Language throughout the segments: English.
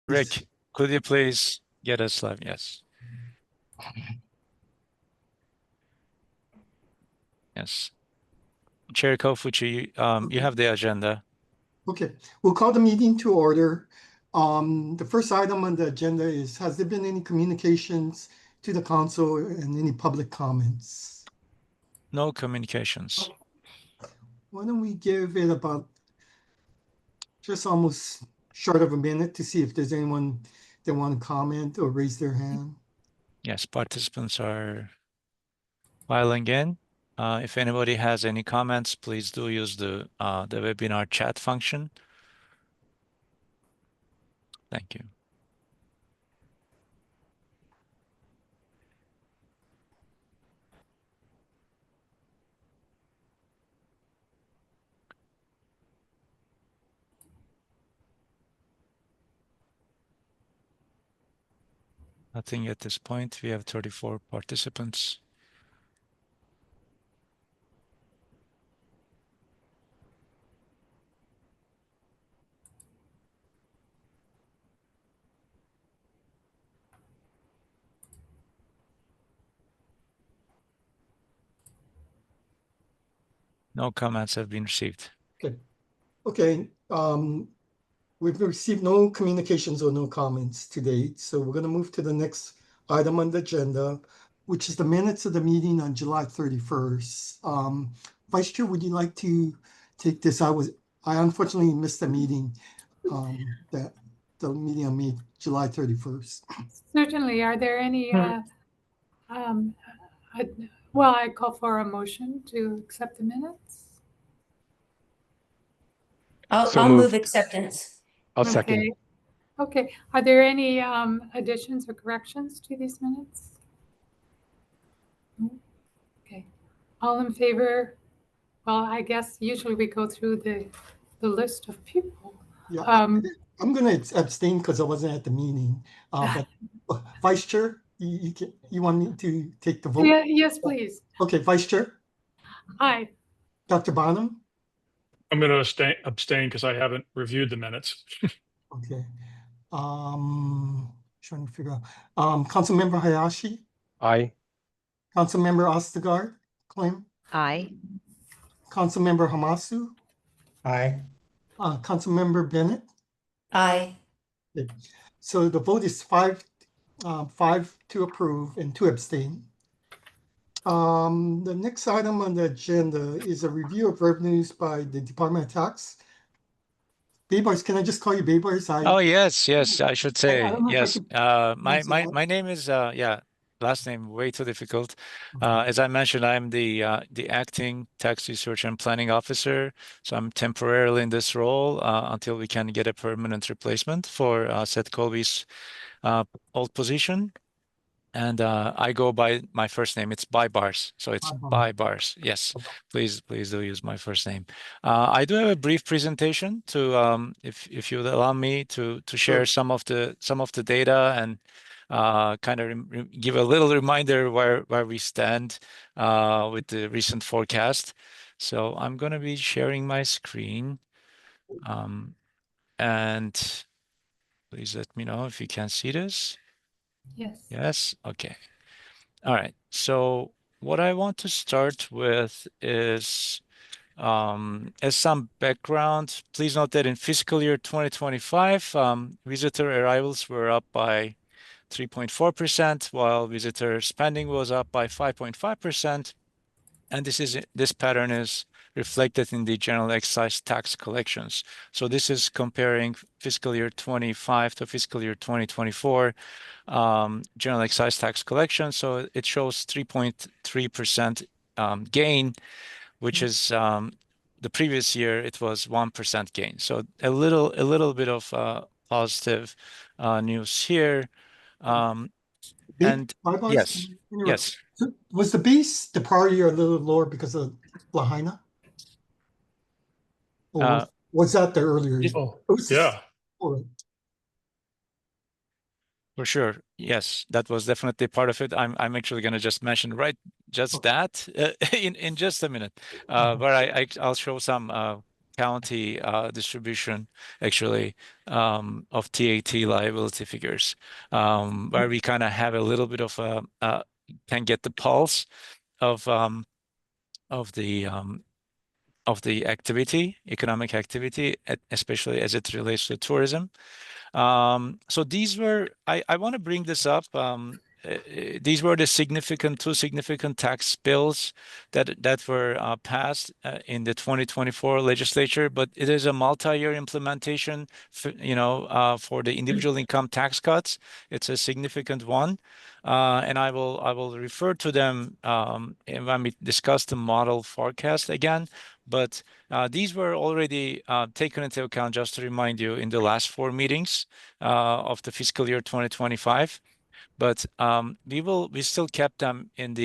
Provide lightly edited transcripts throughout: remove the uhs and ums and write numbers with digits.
Rick, could you please get us live? Yes. Yes. Chair Kofuchi, you have the agenda. Okay, we'll call the meeting to order. The first item on the agenda is, has there been any communications to the council and any public comments? No communications. Why don't we give it about just almost short of a minute to see if there's anyone that want to comment or raise their hand? Yes, participants are filing in. If anybody has any comments, please do use the webinar chat function. Thank you. Nothing at this point. We have 34 participants. No comments have been received. Okay. We've received no communications or no comments to date, so we're going to move to the next item on the agenda, which is the minutes of the meeting on July 31st. Vice Chair, would you like to take this? I unfortunately missed the meeting, the meeting on July 31st. Certainly. Are there any, well, I call for a motion to accept the minutes. I'll move acceptance. I'll second. Okay. Are there any additions or corrections to these minutes? Okay. All in favor? Well, I guess usually we go through the list of people. Yeah, I'm going to abstain because I wasn't at the meeting. But Vice Chair, you want me to take the vote? Yeah, yes, please. Okay, Vice Chair. Aye. Dr. Bonham. I'm going to abstain because I haven't reviewed the minutes. Okay. Trying to figure out. Councilmember Hayashi. Aye. Councilmember Ostergaard. Claim. Aye. Councilmember Hamasu. Aye. Councilmember Bennett. Aye. Okay. So the vote is 5 to approve and 2 abstain. The next item on the agenda is a review of revenues by the Department of Tax. Baybars, can I just call you Baybars? Oh, yes, I should say yes. My name is last name way too difficult. As I mentioned, I'm the acting tax research and planning officer. So I'm temporarily in this role until we can get a permanent replacement for Seth Colby's old position. And I go by my first name. It's Baybars, so it's Baybars. Yes, please do use my first name. I do have a brief presentation to, if you would allow me to share some of the data and kind of give a little reminder where we stand with the recent forecast. So I'm going to be sharing my screen, and please let me know if you can see this. Yes. Yes. Okay. All right. So what I want to start with is, as some background, please note that in fiscal year 2025, visitor arrivals were up by 3.4%, while visitor spending was up by 5.5%. And this pattern is reflected in the general excise tax collections. So this is comparing fiscal year 25 to fiscal year 2024 general excise tax collection. So it shows 3.3% gain, which is the previous year it was 1% gain. So a little bit of positive news here. And yes. So was the base the prior year a little lower because of Lahaina? Or was that the earlier year? Yeah. For sure. Yes, that was definitely part of it. I'm actually going to just mention that in just a minute. But I'll show some county distribution, actually, of TAT liability figures, where we kind of have a little bit of can get the pulse of the activity, economic activity, especially as it relates to tourism. So these were, I want to bring this up. These were the two significant tax bills that were passed in the 2024 legislature, but it is a multi-year implementation, for the individual income tax cuts. It's a significant one, and I will refer to them when we discuss the model forecast again. But these were already taken into account, just to remind you, in the last 4 meetings of the fiscal year 2025. But we still kept them in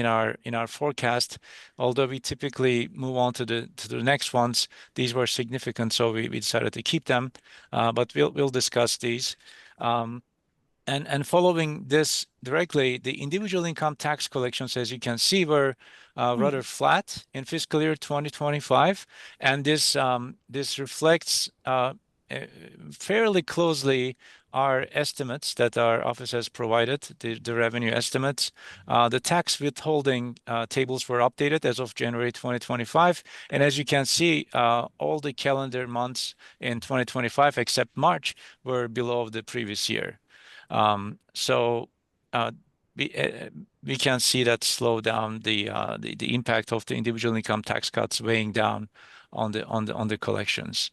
our forecast, although we typically move on to the next ones. These were significant, so we decided to keep them. But we'll discuss these. And following this directly, the individual income tax collections, as you can see, were rather flat in fiscal year 2025, and this reflects fairly closely our estimates that our office has provided, the revenue estimates. The tax withholding tables were updated as of January 2025, and as you can see, all the calendar months in 2025 except March were below the previous year. So we can see that slow down the impact of the individual income tax cuts weighing down on the collections.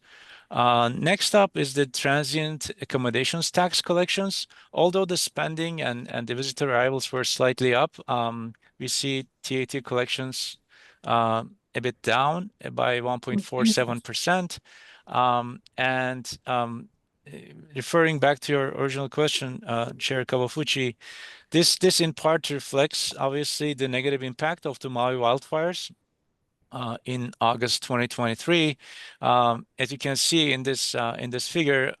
Next up is the transient accommodations tax collections. Although the spending and the visitor arrivals were slightly up, we see TAT collections a bit down by 1.47%. Referring back to your original question, Chair Kawafuchi, this in part reflects obviously the negative impact of the Maui wildfires in August 2023. As you can see in this figure,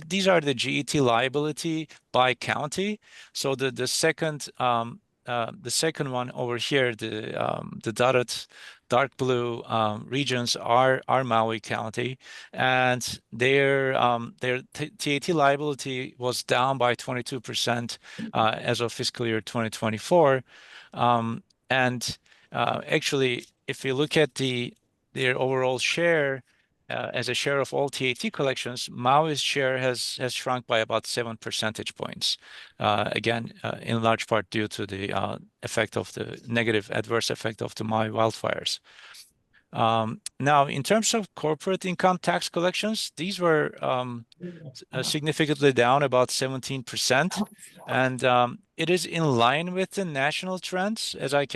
these are the GET liability by county. So the second one over here, the dotted dark blue regions are Maui County, and their TAT liability was down by 22% as of fiscal year 2024, actually, if you look at their overall share as a share of all TAT collections, Maui's share has shrunk by about 7 percentage points. Again, in large part due to the effect of the negative adverse effect of the Maui wildfires. Now, in terms of corporate income tax collections, these were significantly down about 17%, and it is in line with the national trends as I've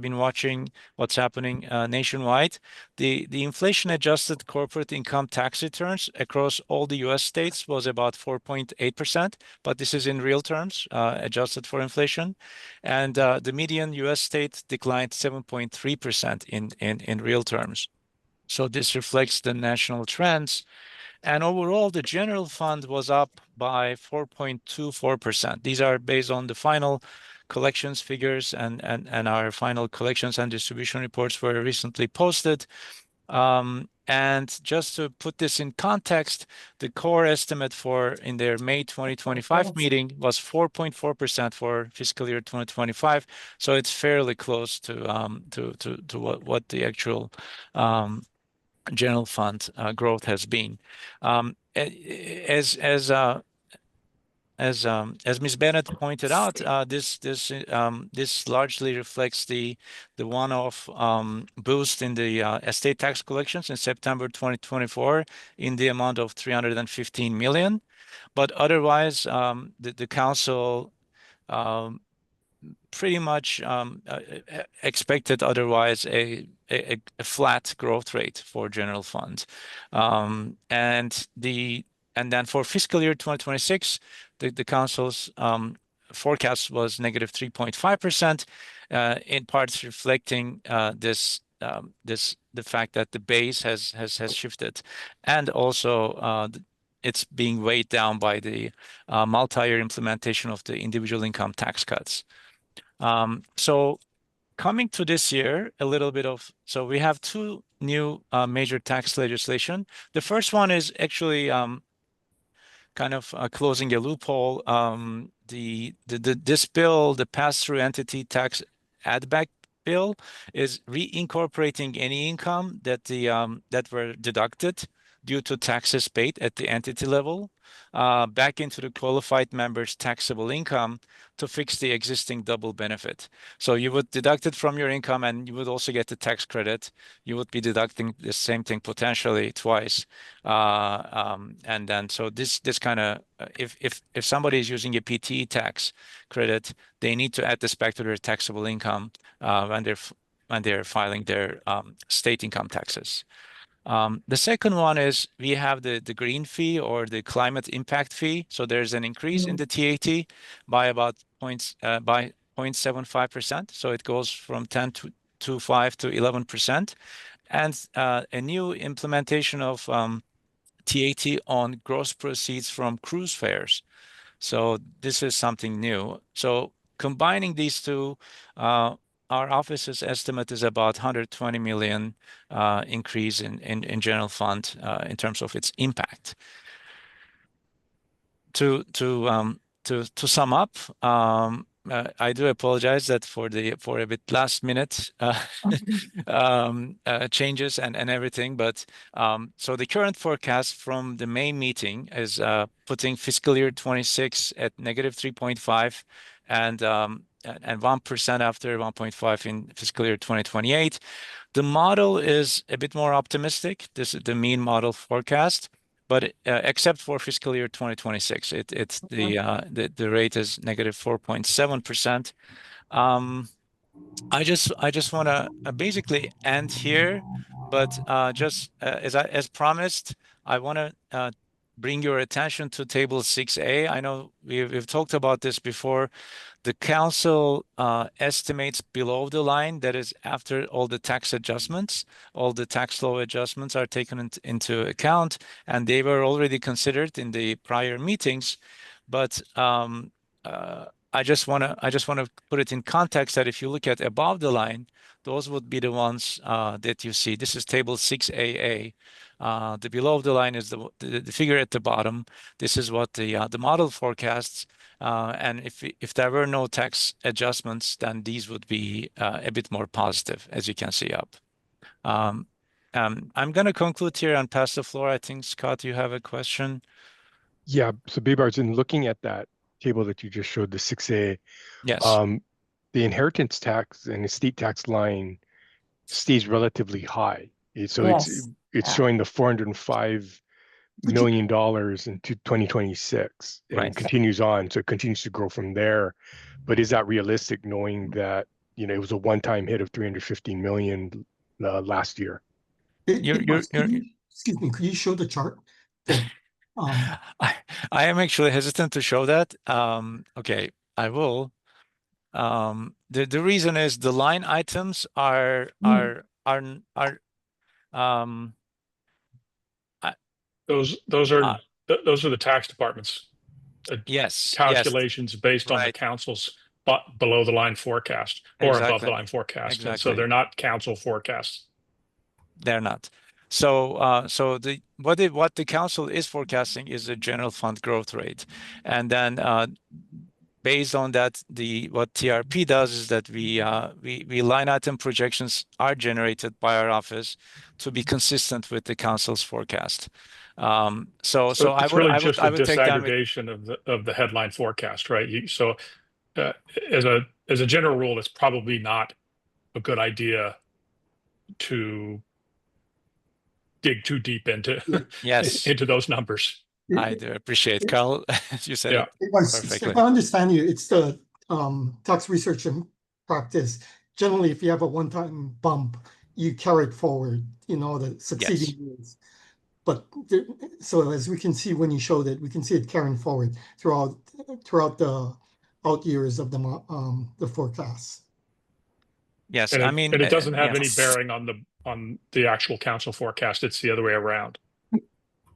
been watching what's happening nationwide. The inflation adjusted corporate income tax returns across all the US states was about 4.8%, but this is in real terms, adjusted for inflation. And the median US state declined 7.3% in real terms. So this reflects the national trends. And overall, the general fund was up by 4.24%. These are based on the final collections figures, and our final collections and distribution reports were recently posted. And just to put this in context, the core estimate in their May 2025 meeting was 4.4% for fiscal year 2025. So it's fairly close to what the actual general fund growth has been. As Ms. Bennett pointed out, this largely reflects the one-off boost in the estate tax collections in September 2024 in the amount of 315 million. But otherwise, the council pretty much expected otherwise a flat growth rate for general fund. And then for fiscal year 2026, the council's forecast was negative 3.5%, in parts reflecting the fact that the base has shifted, and also it's being weighed down by the multi-year implementation of the individual income tax cuts. So coming to this year, so we have two new major tax legislation. The first one is actually kind of closing a loophole. This bill, the pass-through entity tax add-back bill, is reincorporating any income that were deducted due to taxes paid at the entity level back into the qualified member's taxable income to fix the existing double benefit. So you would deduct it from your income, and you would also get the tax credit. You would be deducting the same thing potentially twice. And then so this kind of if somebody is using a PTE tax credit, they need to add this back to their taxable income when they're filing their state income taxes. The second one is we have the green fee or the climate impact fee. So there's an increase in the TAT by about 0.75%. So it goes from 10 to 5 to 11%, and a new implementation of TAT on gross proceeds from cruise fares. So this is something new. So combining these two, our office's estimate is about 120 million increase in general fund in terms of its impact. To sum up, I do apologize that for a bit last minute changes and everything, but so the current forecast from the May meeting is putting fiscal year 26 at negative 3.5 and 1% after 1.5 in fiscal year 2028. The model is a bit more optimistic. This is the mean model forecast. But except for fiscal year 2026, it's the rate is negative 4.7%. I just want to basically end here, but just as promised, I want to bring your attention to table 6A. I know we've talked about this before. The council estimates below the line, that is after all the tax adjustments, all the tax law adjustments are taken into account, and they were already considered in the prior meetings. But I just want to put it in context that if you look at above the line, those would be the ones that you see. This is table 6AA. The below the line is the figure at the bottom. This is what the model forecasts. And if there were no tax adjustments, then these would be a bit more positive, as you can see up. I'm going to conclude here and pass the floor. I think, Scott, you have a question. Yeah, so Babar's in looking at that table that you just showed, the 6A. Yes. The inheritance tax and estate tax line stays relatively high. So Yes. it's showing the $405 million into 2026 and Right. continues on. So it continues to grow from there. But is that realistic, knowing that it was a one-time hit of 315 million last year? Excuse me, could you show the chart? I am actually hesitant to show that. Okay, I will. The reason is the line items are Those are the tax department's yes, calculations based on the right. council's below the line forecast or above the line forecast. And so they're not council forecasts. They're not. So what the council is forecasting is a general fund growth rate, and then based on that, what TRP does is that we line item projections are generated by our office to be consistent with the council's forecast. So it's really just a take that disaggregation of the headline forecast, right? As a general rule, it's probably not a good idea to dig too deep into into those numbers. I do appreciate, Carl. You said it perfectly. If I understand you, it's the tax research and practice. Generally, if you have a one-time bump, you carry it forward, the succeeding years. But so as we can see when you showed it, we can see it carrying forward throughout the out years of the forecast. Yes, and it doesn't have any bearing on the actual council forecast. It's the other way around.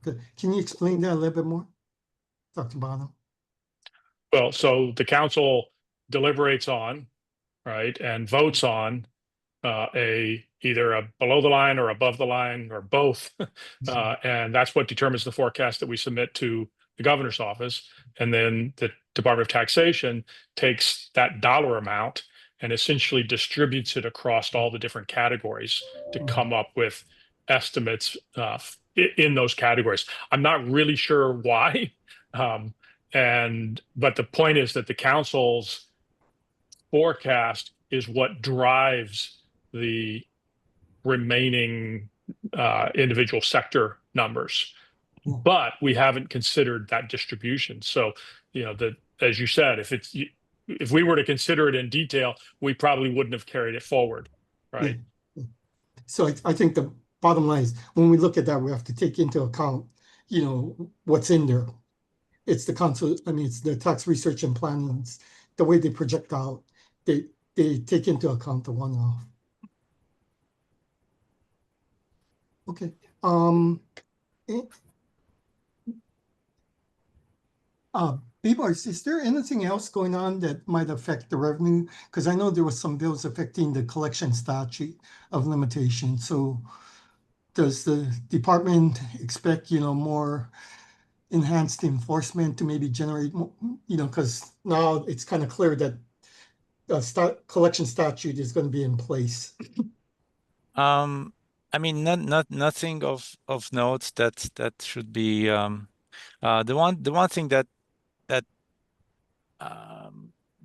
Good. Can you explain that a little bit more, Dr. Bono? Well, so the council deliberates on, right, and votes on a either a below the line or above the line or both. And that's what determines the forecast that we submit to the governor's office. And then the Department of Taxation takes that dollar amount and essentially distributes it across all the different categories to come up with estimates in those categories. I'm not really sure why. But the point is that the council's forecast is what drives the remaining individual sector numbers. But we haven't considered that distribution. So, as you said, if we were to consider it in detail, we probably wouldn't have carried it forward, right? Yeah. So I think the bottom line is when we look at that, we have to take into account, what's in there. It's the council, it's the tax research and planning, the way they project out, they take into account the one-off. Okay. Bebars, is there anything else going on that might affect the revenue? Because I know there was some bills affecting the collection statute of limitation. So does the department expect, more enhanced enforcement to maybe generate more, because now it's kind of clear that the collection statute is going to be in place. Nothing of note that should be the one thing that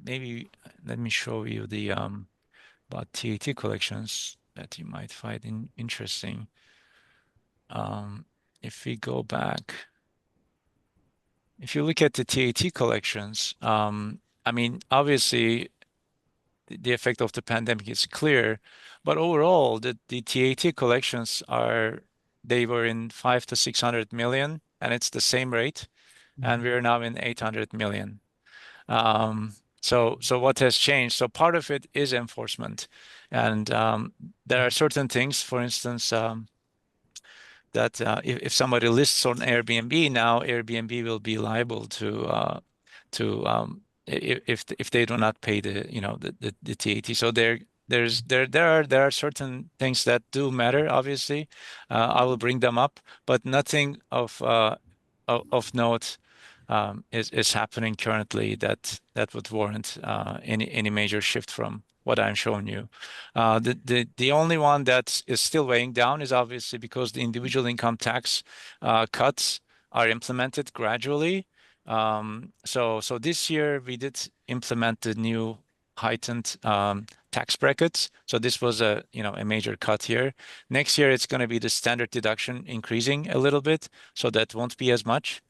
maybe let me show you the about TAT collections that you might find interesting. If we go back, if you look at the TAT collections, obviously the effect of the pandemic is clear, but overall the TAT collections they were in 500 to 600 million, and it's the same rate, and we're now in 800 million. So what has changed? So part of it is enforcement, and there are certain things, for instance, that if somebody lists on Airbnb now, Airbnb will be liable to if they do not pay the TAT. So there are certain things that do matter. Obviously, I will bring them up, but nothing of note is happening currently that would warrant any major shift from what I'm showing you. The only one that is still weighing down is obviously because the individual income tax cuts are implemented gradually. So this year we did implement the new heightened tax brackets. So this was a major cut here. Next year it's going to be the standard deduction increasing a little bit, so that won't be as much.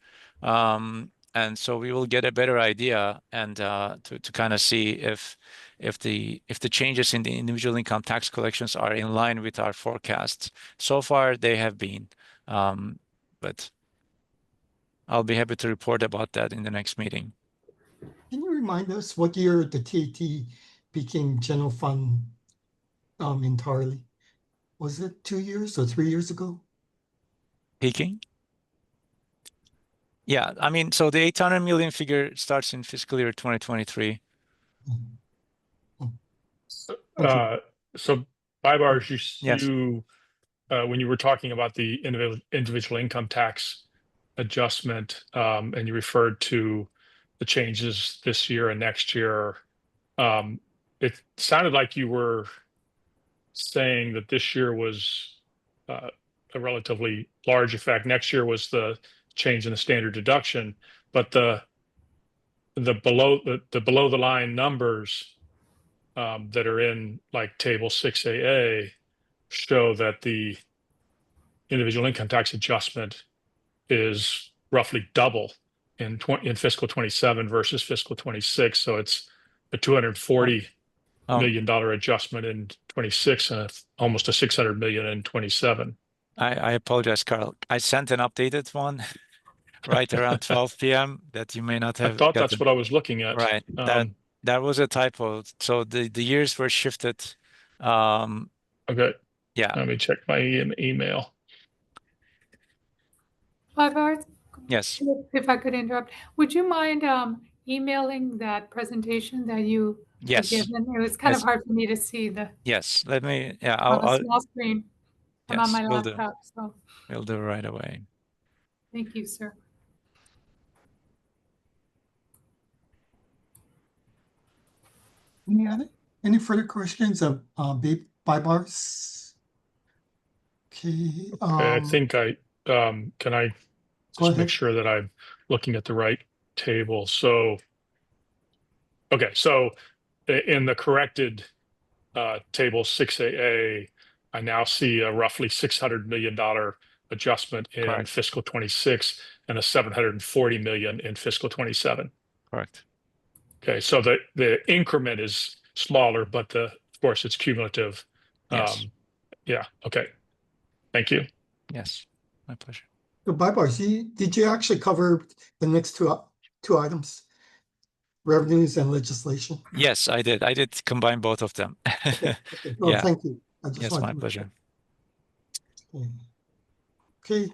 And so we will get a better idea and to kind of see if the changes in the individual income tax collections are in line with our forecasts. So far they have been, but I'll be happy to report about that in the next meeting. Can you remind us what year the TAT became general fund entirely? Was it 2 years or 3 years ago? Peaking? Yeah, so the 800 million figure starts in fiscal year 2023. So Bybars, Yes. you when you were talking about the individual income tax adjustment, and you referred to the changes this year and next year, it sounded like you were saying that this year was a relatively large effect. Next year was the change in the standard deduction, but the below the line numbers that are in like table 6AA show that the individual income tax adjustment is roughly double in fiscal 27 versus fiscal 26. So it's a $240 million adjustment in 26 and almost a 600 million in 27. I apologize, Carl. I sent an updated one right around 12 p.m. that you may not have I thought gotten. that's what I was looking at. Right. That was a typo. So the years were shifted. Okay. Yeah. Let me check my email. Bybars? Yes. If I could interrupt, would you mind emailing that presentation that you Yes. given. It was kind of Yes. hard for me to see the Yes. Let me. Yeah. on a small screen. I'm on Yes. my We'll do. laptop, so We'll do right away. thank you, sir. Any further questions of buy bars? Okay. I think can I Go just make ahead. sure that I'm looking at the right table? So, okay, so in the corrected table 6AA, I now see a roughly $600 million adjustment in Correct. fiscal 26 and a 740 million in fiscal 27. Correct. Okay, so the increment is smaller, but of course it's cumulative. Yes. Yeah, okay. Thank you. Yes. My pleasure. So buy bars, did you actually cover the next two items? Revenues and legislation? Yes, I did. I did combine both of them. Okay. Oh, Yeah. thank you. I just Yes, wanted my to- pleasure. Okay,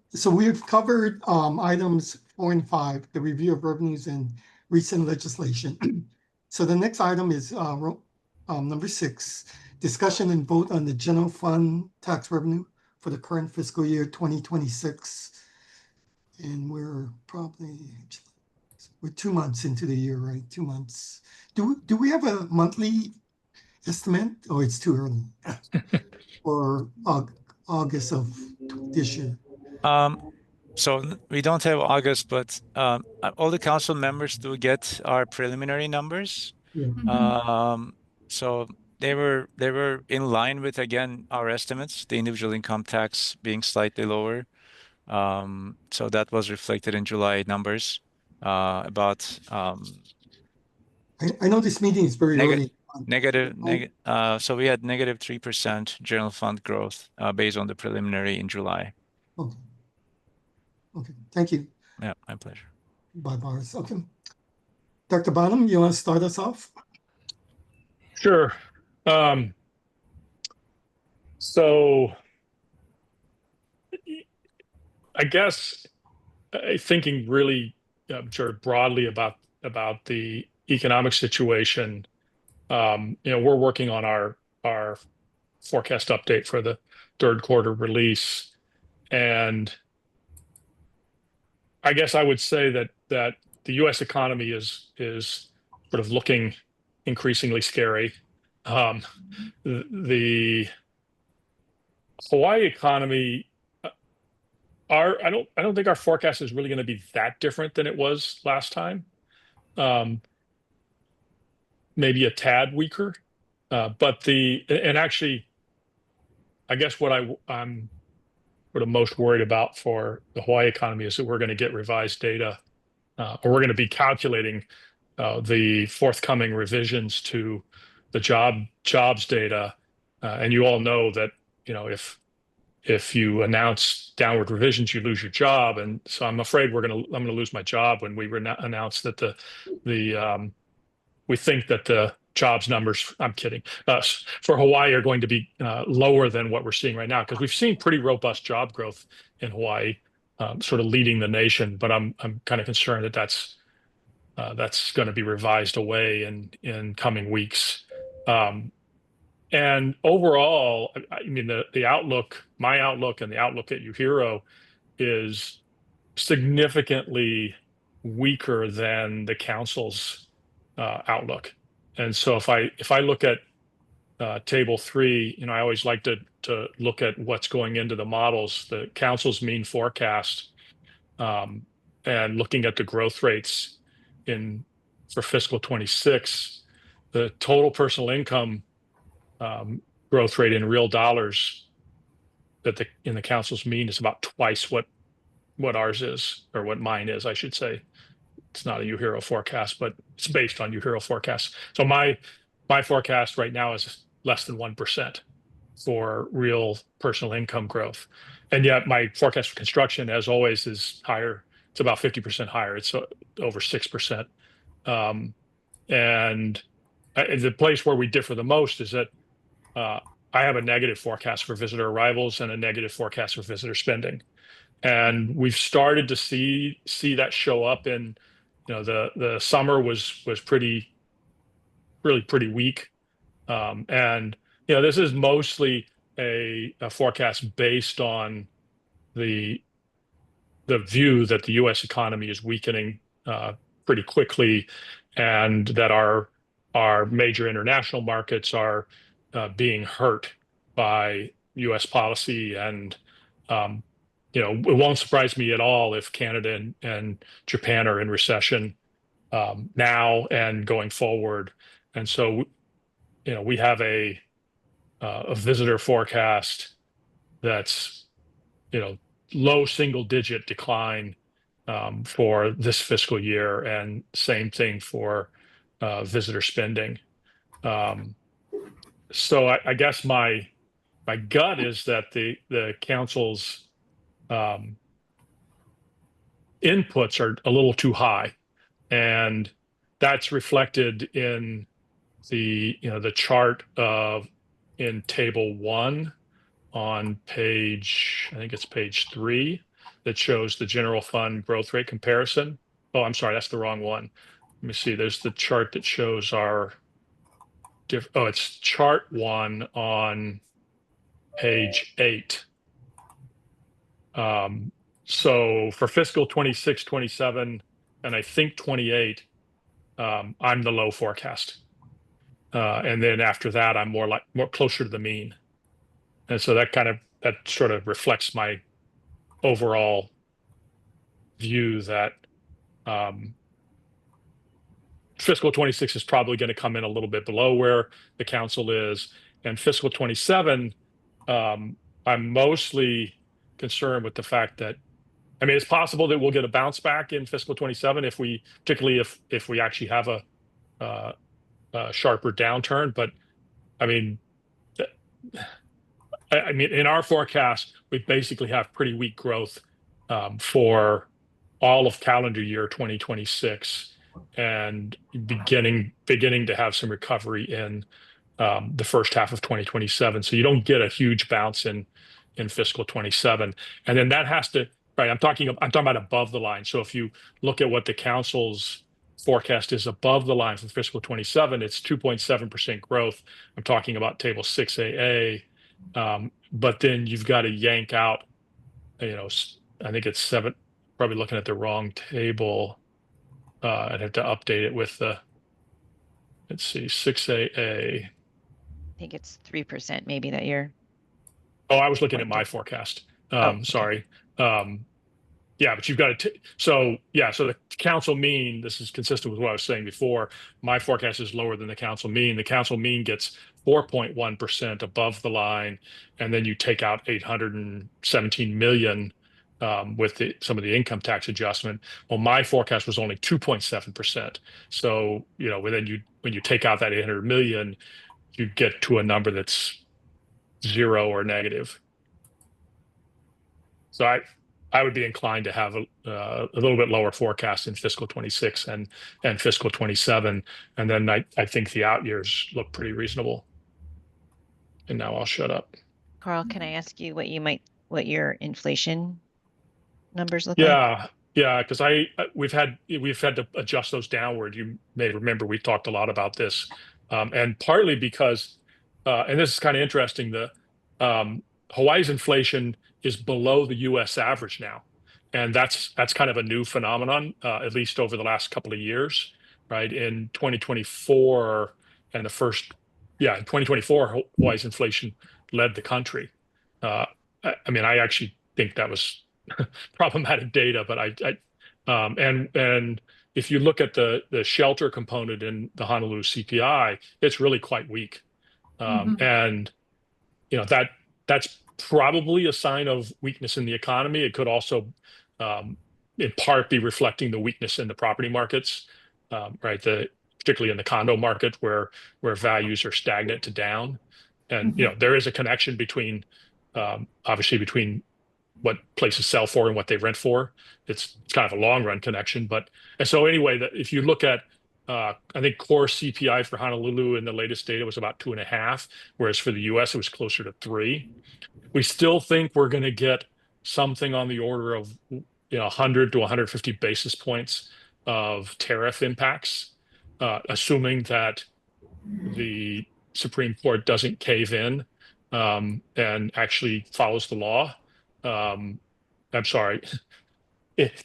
so we've covered items 4 and 5, the review of revenues and recent legislation. So the next item is number 6, discussion and vote on the general fund tax revenue for the current fiscal year 2026. And we're 2 months into the year, right? 2 months. Do we have a monthly estimate? Oh, it's too early. Or August of this year. So we don't have August, but all the council members do get our preliminary numbers. So they were in line with, again, our estimates, the individual income tax being slightly lower. So that was reflected in July numbers. I know this meeting is very early. So we had negative 3% general fund growth based on the preliminary in July. Okay. Okay, thank you. Yeah, my pleasure. Bye, Boris. Okay. Dr. Bonham, you want to start us off? Sure. So I guess thinking really sort of broadly about the economic situation, we're working on our forecast update for the third quarter release, and I guess I would say that the U.S. economy is sort of looking increasingly scary. The Hawaii economy, I don't think our forecast is really going to be that different than it was last time. Maybe a tad weaker, but actually, I guess what I'm sort of most worried about for the Hawaii economy is that we're going to get revised data, or we're going to be calculating the forthcoming revisions to the jobs data, and you all know that if you announce downward revisions, you lose your job, and so I'm afraid I'm going to lose my job when we announce that we think that the jobs numbers, I'm kidding, for Hawaii are going to be lower than what we're seeing right now, because we've seen pretty robust job growth in Hawaii, sort of leading the nation. But I'm kind of concerned that that's going to be revised away in coming weeks. And overall, I mean, the outlook, my outlook, and the outlook at UHERO is significantly weaker than the council's outlook. And so if I look at table 3, I always like to look at what's going into the models, the council's mean forecast, and looking at the growth rates for fiscal 26, the total personal income growth rate in real dollars in the council's mean is about twice what ours is, or what mine is, I should say. It's not a UHERO forecast, but it's based on UHERO forecasts. So my forecast right now is less than 1% for real personal income growth. And yet my forecast for construction, as always, is higher. It's about 50% higher. It's over 6%. And the place where we differ the most is that I have a negative forecast for visitor arrivals and a negative forecast for visitor spending. And we've started to see that show up in, the summer was pretty really pretty weak. And this is mostly a forecast based on the view that the U.S. economy is weakening pretty quickly, and that our major international markets are being hurt by U.S. policy. And it won't surprise me at all if Canada and Japan are in recession now and going forward. And so we have a visitor forecast that's low single-digit decline for this fiscal year, and same thing for visitor spending. So I guess my gut is that the council's inputs are a little too high, and that's reflected in the chart in table 1 on page, I think it's page 3, that shows the general fund growth rate comparison. Oh, I'm sorry, that's the wrong one. Let me see. There's the chart that shows it's chart 1 on page 8. So for fiscal 26, 27, and I think 28, I'm the low forecast. And then after that, I'm more closer to the mean. And so that sort of reflects my overall view that fiscal 26 is probably going to come in a little bit below where the council is. And fiscal 27, I'm mostly concerned with the fact that, it's possible that we'll get a bounce back in fiscal 27 particularly if we actually have a sharper downturn. But in our forecast, we basically have pretty weak growth for all of calendar year 2026, and beginning to have some recovery in the first half of 2027. So you don't get a huge bounce in fiscal 27, and then that has to, right? I'm talking about above the line. So if you look at what the council's forecast is above the line for fiscal 27, it's 2.7% growth. I'm talking about table 6AA. But then you've got to yank out, I think it's 7, probably looking at the wrong table. I'd have to update it with let's see, 6AA. I think it's 3% maybe that year. Oh, I was looking at my forecast. Sorry. Yeah, but you've got to, so the council mean, this is consistent with what I was saying before, my forecast is lower than the council mean. The council mean gets 4.1% above the line, and then you take out 817 million with some of the income tax adjustment. Well, my forecast was only 2.7%. So, when you take out that 800 million, you get to a number that's 0 or negative. So I would be inclined to have a little bit lower forecast in fiscal 26 and fiscal 27. And then I think the out years look pretty reasonable. And now I'll shut up. Carl, can I ask you what your inflation numbers look like? Yeah, because we've had to adjust those downward. You may remember we talked a lot about this, and partly because, and this is kind of interesting, Hawaii's inflation is below the U.S. average now, and that's kind of a new phenomenon, at least over the last couple of years, right? In 2024 and in 2024, Hawaii's inflation led the country. I actually think that was problematic data, but and if you look at the shelter component in the Honolulu CPI, it's really quite weak, and that's probably a sign of weakness in the economy. It could also, in part, be reflecting the weakness in the property markets, right? Particularly in the condo market, where values are stagnant to down, and there is a connection between, obviously, between what places sell for and what they rent for. It's kind of a long run connection, and so anyway, if you look at, I think core CPI for Honolulu in the latest data was about 2.5, whereas for the U.S. it was closer to 3. We still think we're going to get something on the order of 100 to 150 basis points of tariff impacts, assuming that the Supreme Court doesn't cave in and actually follows the law. I'm sorry.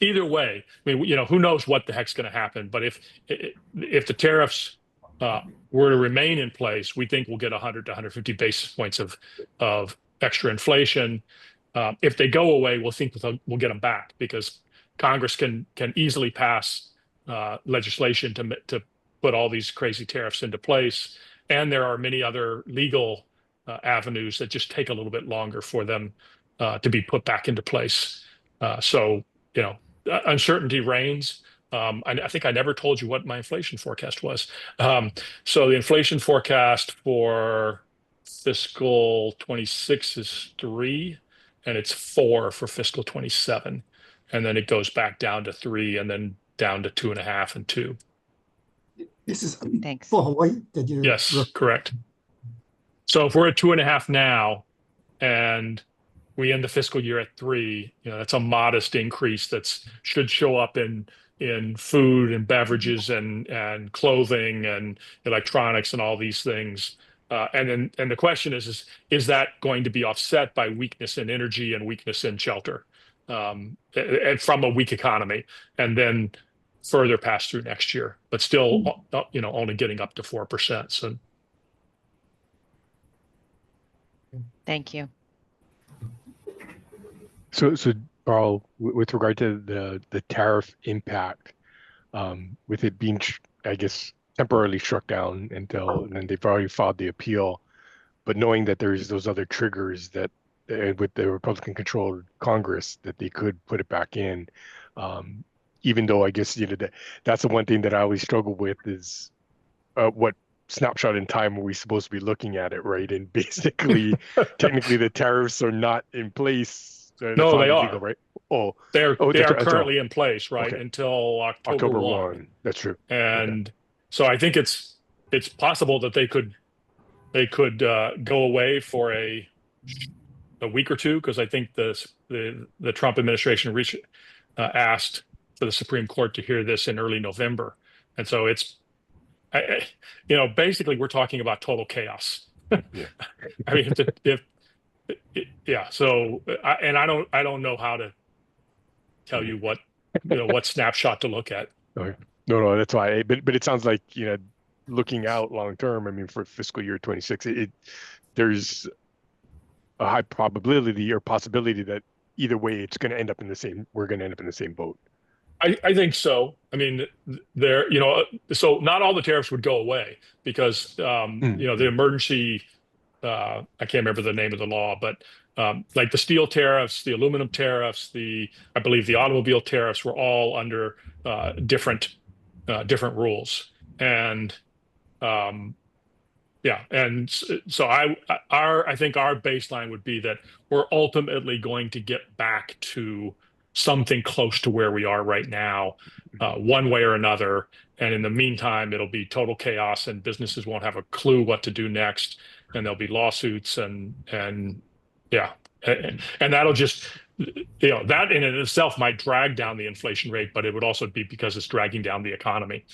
Either way, I mean, who knows what the heck's going to happen? But if the tariffs were to remain in place, we think we'll get 100 to 150 basis points of extra inflation. If they go away, we'll get them back because Congress can easily pass legislation to put all these crazy tariffs into place, and there are many other legal avenues that just take a little bit longer for them to be put back into place. So uncertainty reigns. I think I never told you what my inflation forecast was. So the inflation forecast for fiscal 26 is 3, and it's 4 for fiscal 27. And then it goes back down to 3 and then down to 2.5 and 2. This is Thanks. for Hawaii that you. Yes, correct. So if we're at 2.5 now, and we end the fiscal year at 3, that's a modest increase should show up in food and beverages and clothing and electronics and all these things. And the question is that going to be offset by weakness in energy and weakness in shelter and from a weak economy, and then further pass through next year, but still, only getting up to 4%. So, Thank you. So Carl, with regard to the tariff impact, with it being, I guess, temporarily struck down and then they've already filed the appeal, but knowing that there's those other triggers that with the Republican-controlled Congress that they could put it back in, even though I guess that's the one thing that I always struggle with is what snapshot in time are we supposed to be looking at it, right? And basically, technically, the tariffs are not in place. No, they are. Legal, right? They are that's currently in place, right, okay. Until October 1. That's true. And so I think it's possible that they could go away for a week or two, because I think the Trump administration asked for the Supreme Court to hear this in early November, and so it's basically we're talking about total chaos. Yeah. I mean, yeah. So I don't know how to tell you what snapshot to look at. Okay. No, that's why. But it sounds like looking out long term. I mean, for fiscal year 26, there's a high probability or possibility that either way it's going to end up in the same. We're going to end up in the same boat. I think so. I mean, so not all the tariffs would go away because the emergency. I can't remember the name of the law, but like the steel tariffs, the aluminum tariffs, I believe the automobile tariffs were all under different rules, and and so I think our baseline would be that we're ultimately going to get back to something close to where we are right now, one way or another. And in the meantime, it'll be total chaos, and businesses won't have a clue what to do next. And there'll be lawsuits and that'll just, that in and itself might drag down the inflation rate, but it would also be because it's dragging down the economy.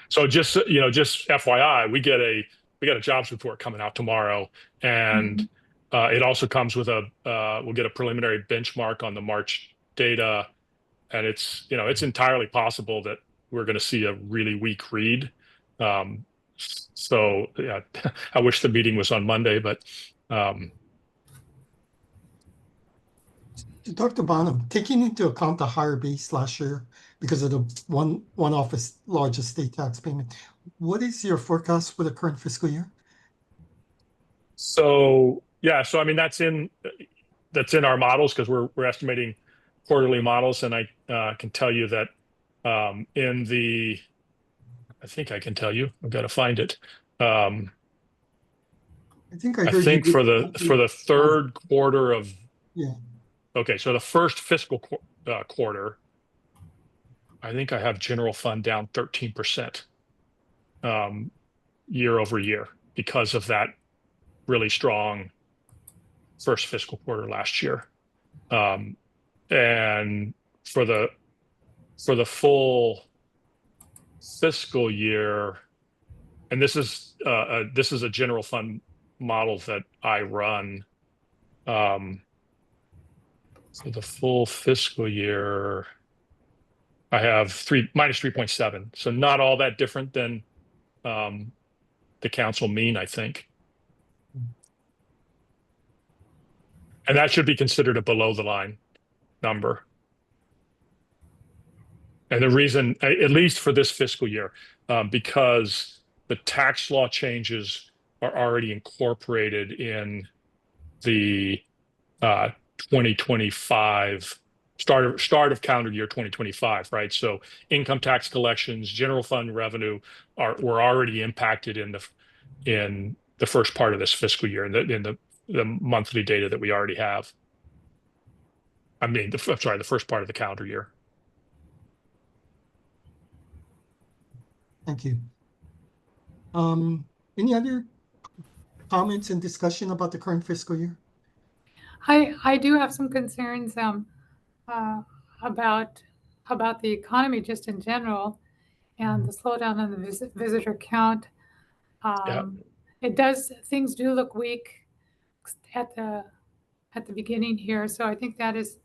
So just FYI, we get a jobs report coming out tomorrow, and it also comes with we'll get a preliminary benchmark on the March data, and it's entirely possible that we're going to see a really weak read. So yeah, I wish the meeting was on Monday, but Dr. Bonham, taking into account the higher base last year because of the one-off large estate tax payment, what is your forecast for the current fiscal year? So I mean that's in our models, because we're estimating quarterly models, and I can tell you that I think I can tell you. I've got to find it. I think I think for the third quarter of Okay, so the first fiscal quarter, I think I have general fund down 13% year over year because of that really strong first fiscal quarter last year. And for the full fiscal year, and this is a general fund model that I run. So the full fiscal year, I have minus 3.7. So not all that different than the council mean, I think. And that should be considered a below the line number. And the reason, at least for this fiscal year, because the tax law changes are already incorporated in the 2025 start of calendar year 2025, right? So income tax collections, general fund revenue were already impacted in the first part of this fiscal year, in the monthly data that we already have. I mean, the first part of the calendar year. Thank you. Any other comments and discussion about the current fiscal year? I do have some concerns about the economy just in general, and the slowdown on the visitor count. Things do look weak at the beginning here, so I think that is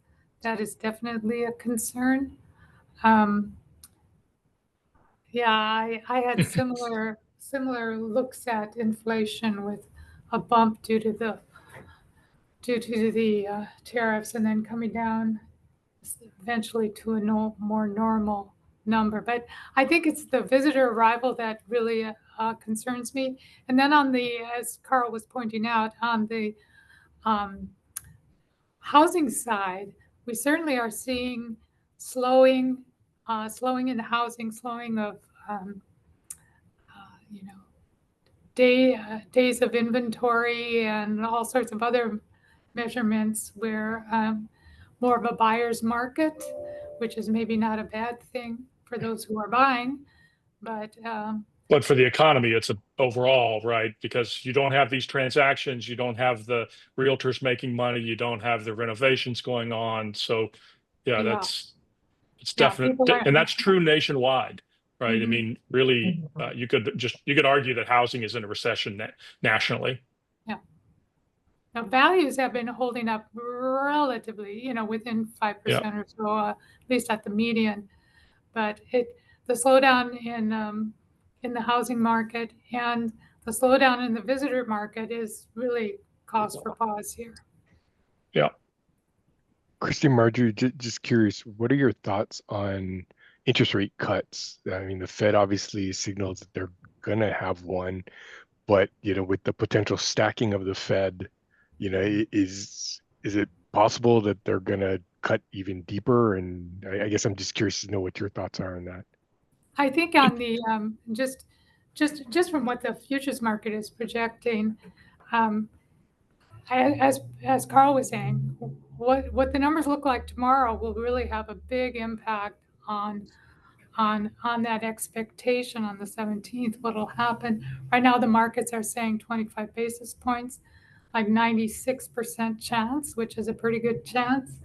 definitely a concern. Yeah, I had similar looks at inflation with a bump due to the tariffs, and then coming down eventually to a more normal number. But I think it's the visitor arrival that really concerns me. And then as Carl was pointing out, on the housing side, we certainly are seeing slowing in the housing, slowing of days of inventory and all sorts of other measurements where more of a buyer's market, which is maybe not a bad thing for those who are buying, but for the economy, it's overall, right? Because you don't have these transactions, you don't have the realtors making money, you don't have the renovations going on. So it's definite, and that's true nationwide, right? I mean, really, you could argue that housing is in a recession nationally. Yeah. Now, values have been holding up relatively, within 5% or so, at least at the median. But the slowdown in the housing market and the slowdown in the visitor market is really cause for pause here. Yeah. Christy, Marjorie, just curious, what are your thoughts on interest rate cuts? I mean, the Fed obviously signals that they're going to have one, but, with the potential stacking of the Fed, is it possible that they're going to cut even deeper? And I guess I'm just curious to know what your thoughts are on that. I think on the just from what the futures market is projecting, as Carl was saying, what the numbers look like tomorrow will really have a big impact on that expectation on the 17th. What will happen? Right now, the markets are saying 25 basis points, like 96% chance, which is a pretty good chance.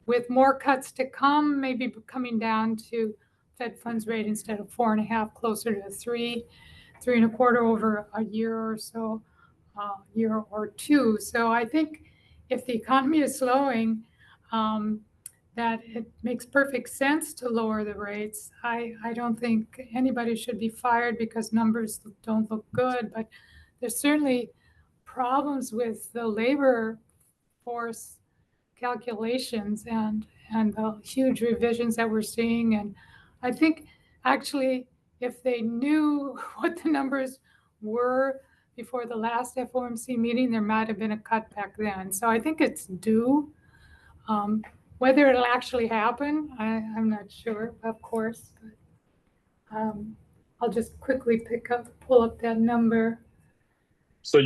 With more cuts to come, maybe coming down to Fed funds rate instead of 4.5, closer to 3.25 over a year or so, year or two. So I think if the economy is slowing, that it makes perfect sense to lower the rates. I don't think anybody should be fired because numbers don't look good, but there's certainly problems with the labor force calculations and the huge revisions that we're seeing. And I think actually if they knew what the numbers were before the last FOMC meeting, there might have been a cut back then. So I think it's due. Whether it'll actually happen, I'm not sure, of course. But I'll just quickly pull up that number. So,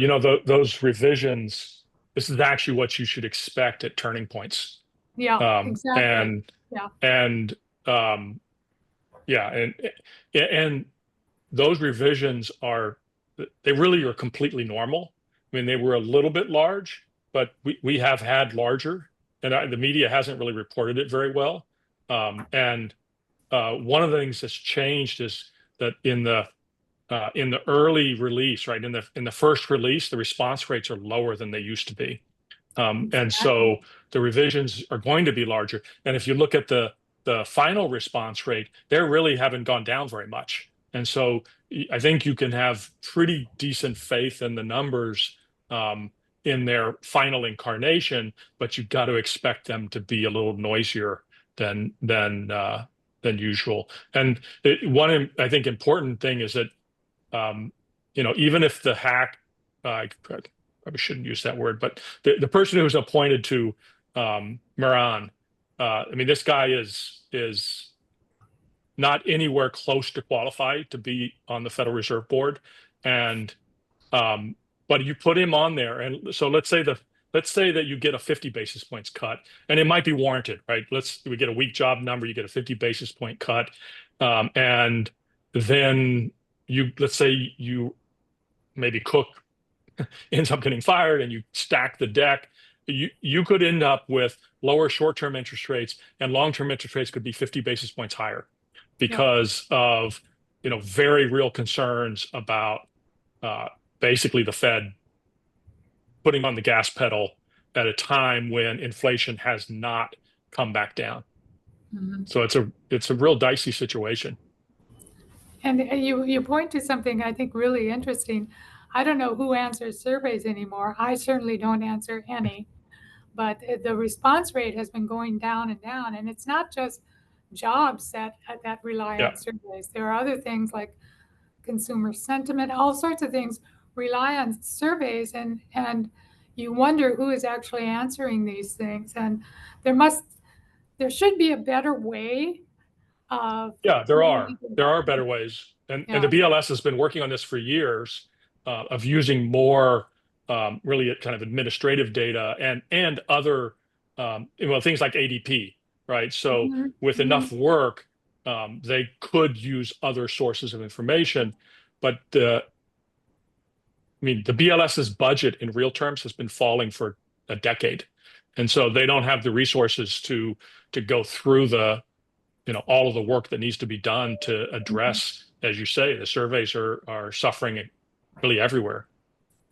those revisions, this is actually what you should expect at turning points. Yeah, exactly. And those revisions they really are completely normal. I mean, they were a little bit large, but we have had larger, and the media hasn't really reported it very well. And one of the things that's changed is that in the early release, right, in the first release, the response rates are lower than they used to be. And so the revisions are going to be larger. And if you look at the final response rate, they really haven't gone down very much. And so I think you can have pretty decent faith in the numbers in their final incarnation, but you've got to expect them to be a little noisier than usual. And one, I think, important thing is that even if the hack, I probably shouldn't use that word, but the person who was appointed to Moran, I mean, this guy is not anywhere close to qualified to be on the Federal Reserve Board, and but you put him on there, and so let's say that you get a 50 basis points cut, and it might be warranted, right? We get a weak job number, you get a 50 basis point cut, and then let's say you maybe Cook ends up getting fired and you stack the deck, you could end up with lower short-term interest rates, and long-term interest rates could be 50 basis points higher because of very real concerns about basically the Fed putting on the gas pedal at a time when inflation has not come back down. Mm-hmm. So it's a real dicey situation. And you point to something I think really interesting. I don't know who answers surveys anymore. I certainly don't answer any, but the response rate has been going down and down. And it's not just jobs that rely on surveys. There are other things like consumer sentiment, all sorts of things rely on surveys, and you wonder who is actually answering these things. And there should be a better way of. There are better ways, and the BLS has been working on this for years, of using more really kind of administrative data and other things like ADP, right? So with enough work, they could use other sources of information, but the BLS's budget in real terms has been falling for a decade, and so they don't have the resources to go through all of the work that needs to be done to address, as you say, the surveys are suffering really everywhere.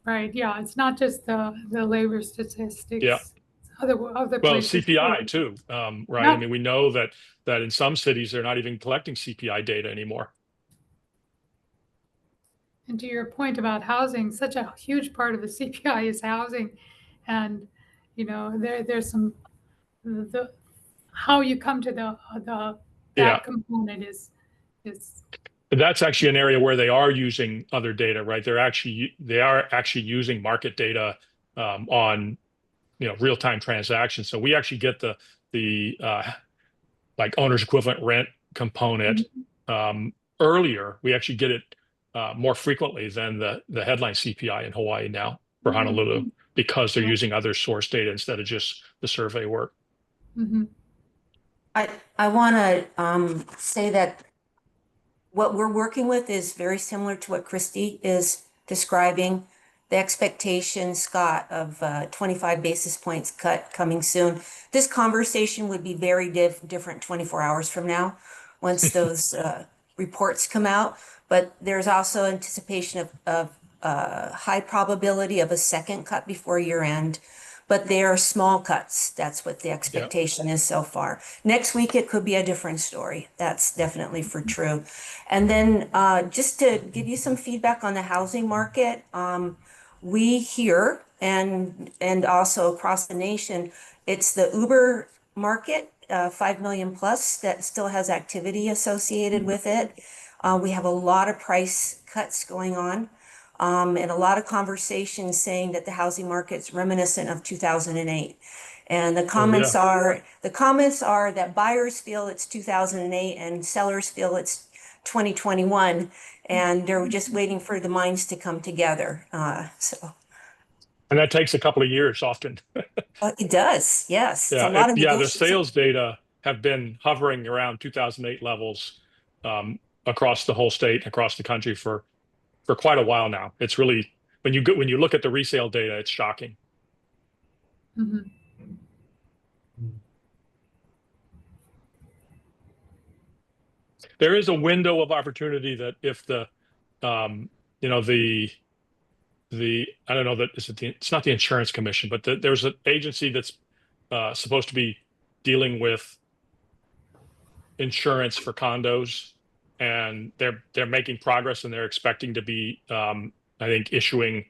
Right. Yeah. It's not just the labor statistics. Yeah. Other places. CPI too, right? Yeah. I mean, we know that in some cities they're not even collecting CPI data anymore. And to your point about housing, such a huge part of the CPI is housing, and there's some how you come to that component is. That's actually an area where they are using other data, right? They are actually using market data on real-time transactions. So we actually get the like owner's equivalent rent component earlier. We actually get it more frequently than the headline CPI in Hawaii now for Honolulu, because they're using other source data instead of just the survey work. I want to say that what we're working with is very similar to what Christy is describing. The expectation, Scott, of 25 basis points cut coming soon. This conversation would be very different 24 hours from now once those reports come out. But there's also anticipation of high probability of a second cut before year end. But they are small cuts. That's what the expectation is so far. Next week, it could be a different story. That's definitely for true. And then just to give you some feedback on the housing market, we here and also across the nation, it's the Uber market, 5 million plus, that still has activity associated with it. We have a lot of price cuts going on. And a lot of conversations saying that the housing market's reminiscent of 2008. And the comments are that buyers feel it's 2008 and sellers feel it's 2021, and they're just waiting for the minds to come together. And that takes a couple of years often. It does, yes. Yeah, it's a lot of the sales data have been hovering around 2008 levels across the whole state, across the country for quite a while now. It's really, when you look at the resale data, it's shocking. there is a window of opportunity that if the you know, I don't know that it's not the insurance commission, but there's an agency that's supposed to be dealing with insurance for condos, and they're making progress, and they're expecting to be I think issuing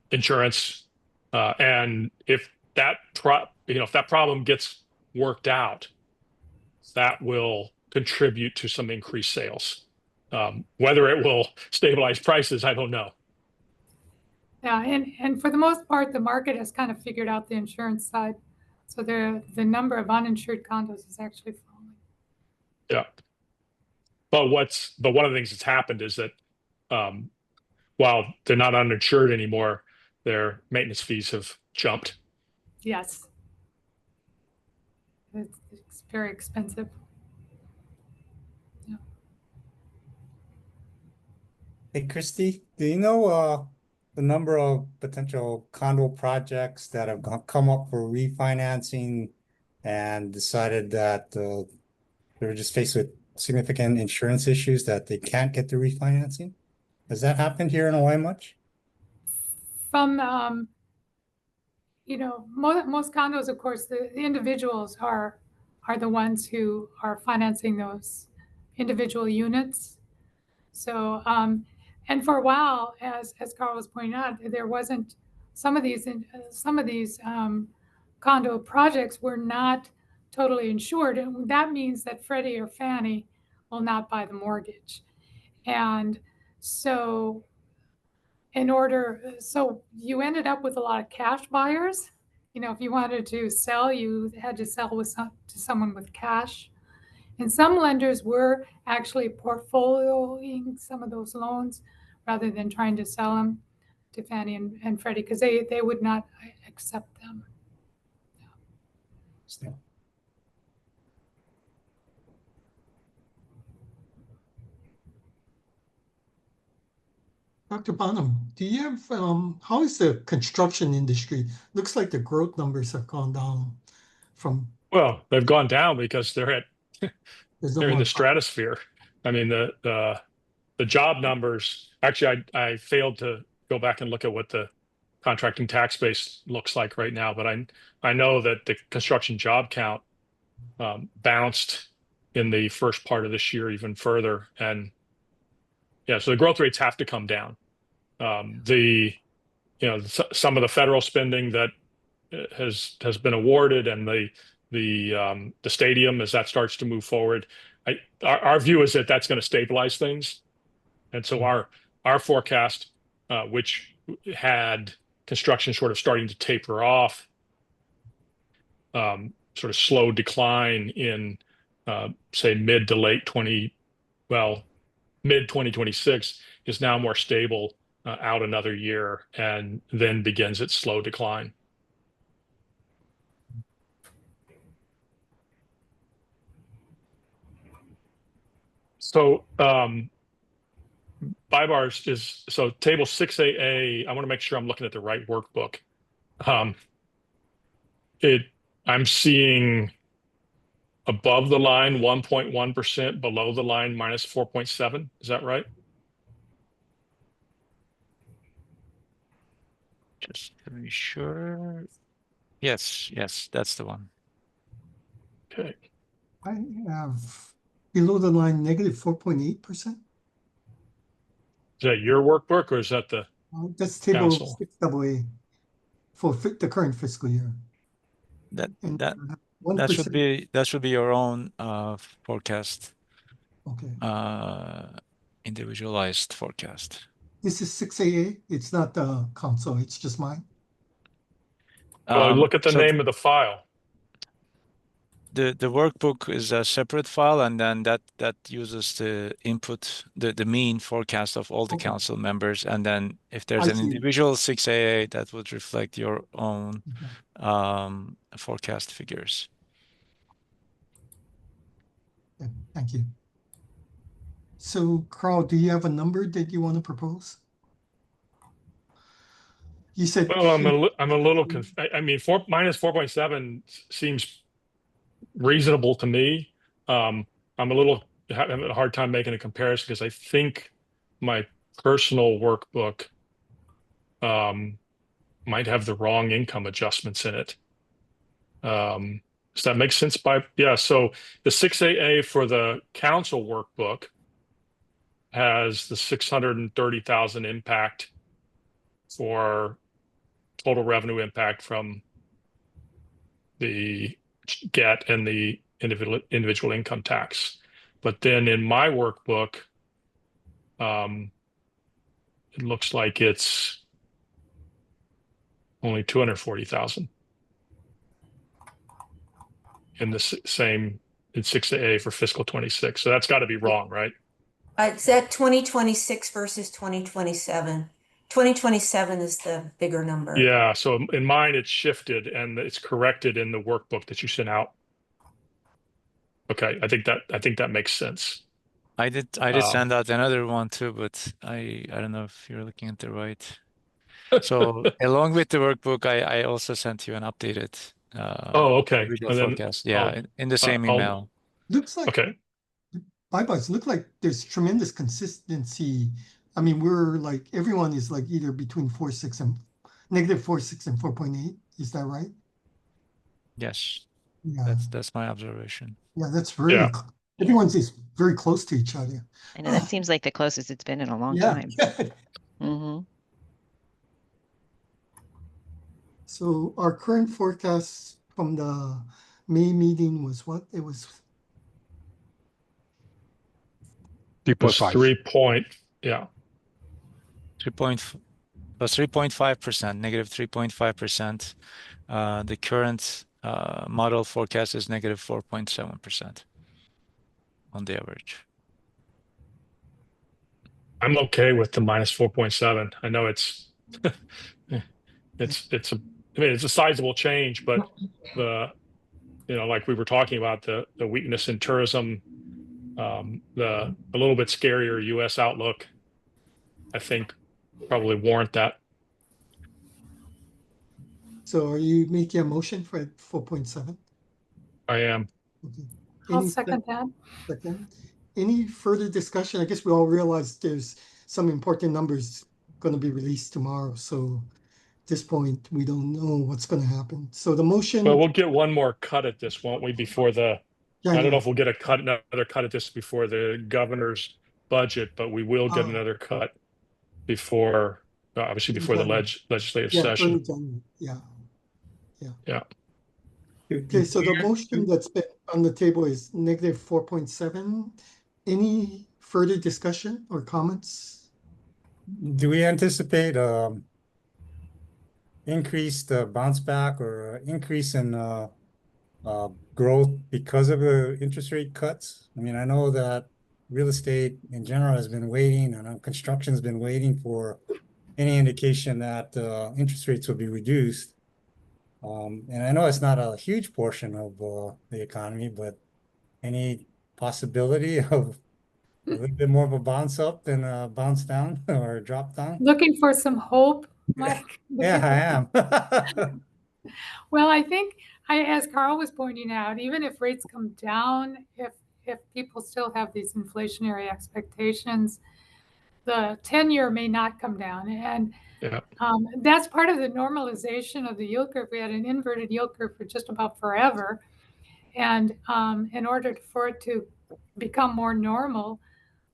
insurance, and if that if that problem gets worked out, that will contribute to some increased sales. Whether it will stabilize prices, I don't know. Yeah, and for the most part, the market has kind of figured out the insurance side. So the number of uninsured condos is actually falling. Yeah. But one of the things that's happened is that while they're not uninsured anymore, their maintenance fees have jumped. Yes. It's very expensive. Yeah. Hey, Christy, do you know the number of potential condo projects that have come up for refinancing and decided that they're just faced with significant insurance issues that they can't get the refinancing? Has that happened here in Hawaii much? From most condos, of course, the individuals are the ones who are financing those individual units. So, and for a while, as Carl was pointing out, there wasn't some of these condo projects were not totally insured, and that means that Freddie or Fannie will not buy the mortgage, and so so you ended up with a lot of cash buyers. If you wanted to sell, you had to sell to someone with cash. And some lenders were actually portfolioing some of those loans rather than trying to sell them to Fannie and Freddie because they would not accept them. Still. Dr. Bonham, do you have, how is the construction industry? Looks like the growth numbers have gone down from, Well, they've gone down because they're there's no in more. the stratosphere. I mean, the job numbers. Actually, I failed to go back and look at what the contracting tax base looks like right now, but I know that the construction job count bounced in the first part of this year even further, and yeah, so the growth rates have to come down. Some of the federal spending that has been awarded, and the stadium, as that starts to move forward, our view is that that's going to stabilize things, and so our forecast, which had construction sort of starting to taper off, sort of slow decline in say mid 2026, is now more stable out another year, and then begins its slow decline. So BIBARS is, so table 6AA, I want to make sure I'm looking at the right workbook. I'm seeing above the line 1.1%, below the line minus 4.7. Is that right? Just to be sure. Yes, that's the one. Okay. I have below the line negative 4.8%. Is that your workbook, or is that the That's table council? 6AA for the current fiscal year. That And that 1%. that should be your own forecast, Okay. individualized forecast. This is 6AA. It's not the council. It's just mine. Look at the So name of the file. the workbook is a separate file, and then that uses the input, the mean forecast of all the Okay. council members, and then if there's I an see. individual 6AA, that would reflect your own Okay. forecast figures. Yeah, thank you. So, Carl, do you have a number that you want to propose? You said. Well, I'm a little I mean, minus 4.7 seems reasonable to me. I'm having a hard time making a comparison because I think my personal workbook might have the wrong income adjustments in it. Does that make sense? So the 6AA for the council workbook has the 630,000 impact for total revenue impact from the GET and the individual income tax. But then in my workbook, it looks like it's only 240,000 in the same in 6A for fiscal 26. So that's got to be wrong, right? It's at 2026 versus 2027. 2027 is the bigger number. Yeah. So in mine, it's shifted and it's corrected in the workbook that you sent out. Okay. I think that makes sense. I did send out another one too, but I don't know if you're looking at the right. So along with the workbook, I also sent you an updated Oh, okay. visual And then forecast. Yeah, in the same I'll email. Looks like, okay. bypass, look like there's tremendous consistency. I mean, we're like, everyone is like either between 4.6 and -4.6 and 4.8. Is that right? Yes, Yeah, that's my observation. yeah, that's very, Yeah. everyone's is very close to each other. I know that seems like the closest it's been in a long Yeah. time. Mm-hmm. So our current forecast from the May meeting was what? It was 3.5. 3.5%, negative 3.5%. The current model forecast is negative 4.7% on the average. I'm okay with the minus 4.7. I know it's it's a sizable change, but like we were talking about the weakness in tourism, the a little bit scarier US outlook, I think probably warrant that. So are you making a motion for 4.7? I am. Okay. I'll second that. Second. Any further discussion? I guess we all realize there's some important numbers going to be released tomorrow. So at this point, we don't know what's going to happen. So the motion. Well, we'll get one more cut at this, won't we? Before I don't know if we'll get another cut at this before the governor's budget, but we will get another cut before, obviously, before the legislative session. Yeah. Yeah. Okay, so the motion that's been on the table is negative 4.7. Any further discussion or comments? Do we anticipate increased bounce back or increase in growth because of the interest rate cuts? I mean, I know that real estate in general has been waiting, and construction's been waiting for any indication that interest rates will be reduced. And I know it's not a huge portion of the economy, but any possibility of a little bit more of a bounce up than a bounce down or a drop down? Looking for some hope, Mike? Yeah, I am. Well, I think, as Carl was pointing out, even if rates come down, if people still have these inflationary expectations, the 10-year may not come down. And that's part of the normalization of the yield curve. We had an inverted yield curve for just about forever. And in order for it to become more normal,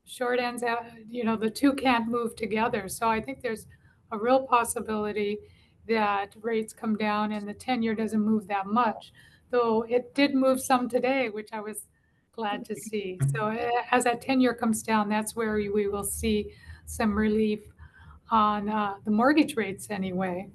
short ends out, the two can't move together. So I think there's a real possibility that rates come down and the 10-year doesn't move that much, though it did move some today, which I was glad to see. So as that 10-year comes down, that's where we will see some relief on the mortgage rates anyway.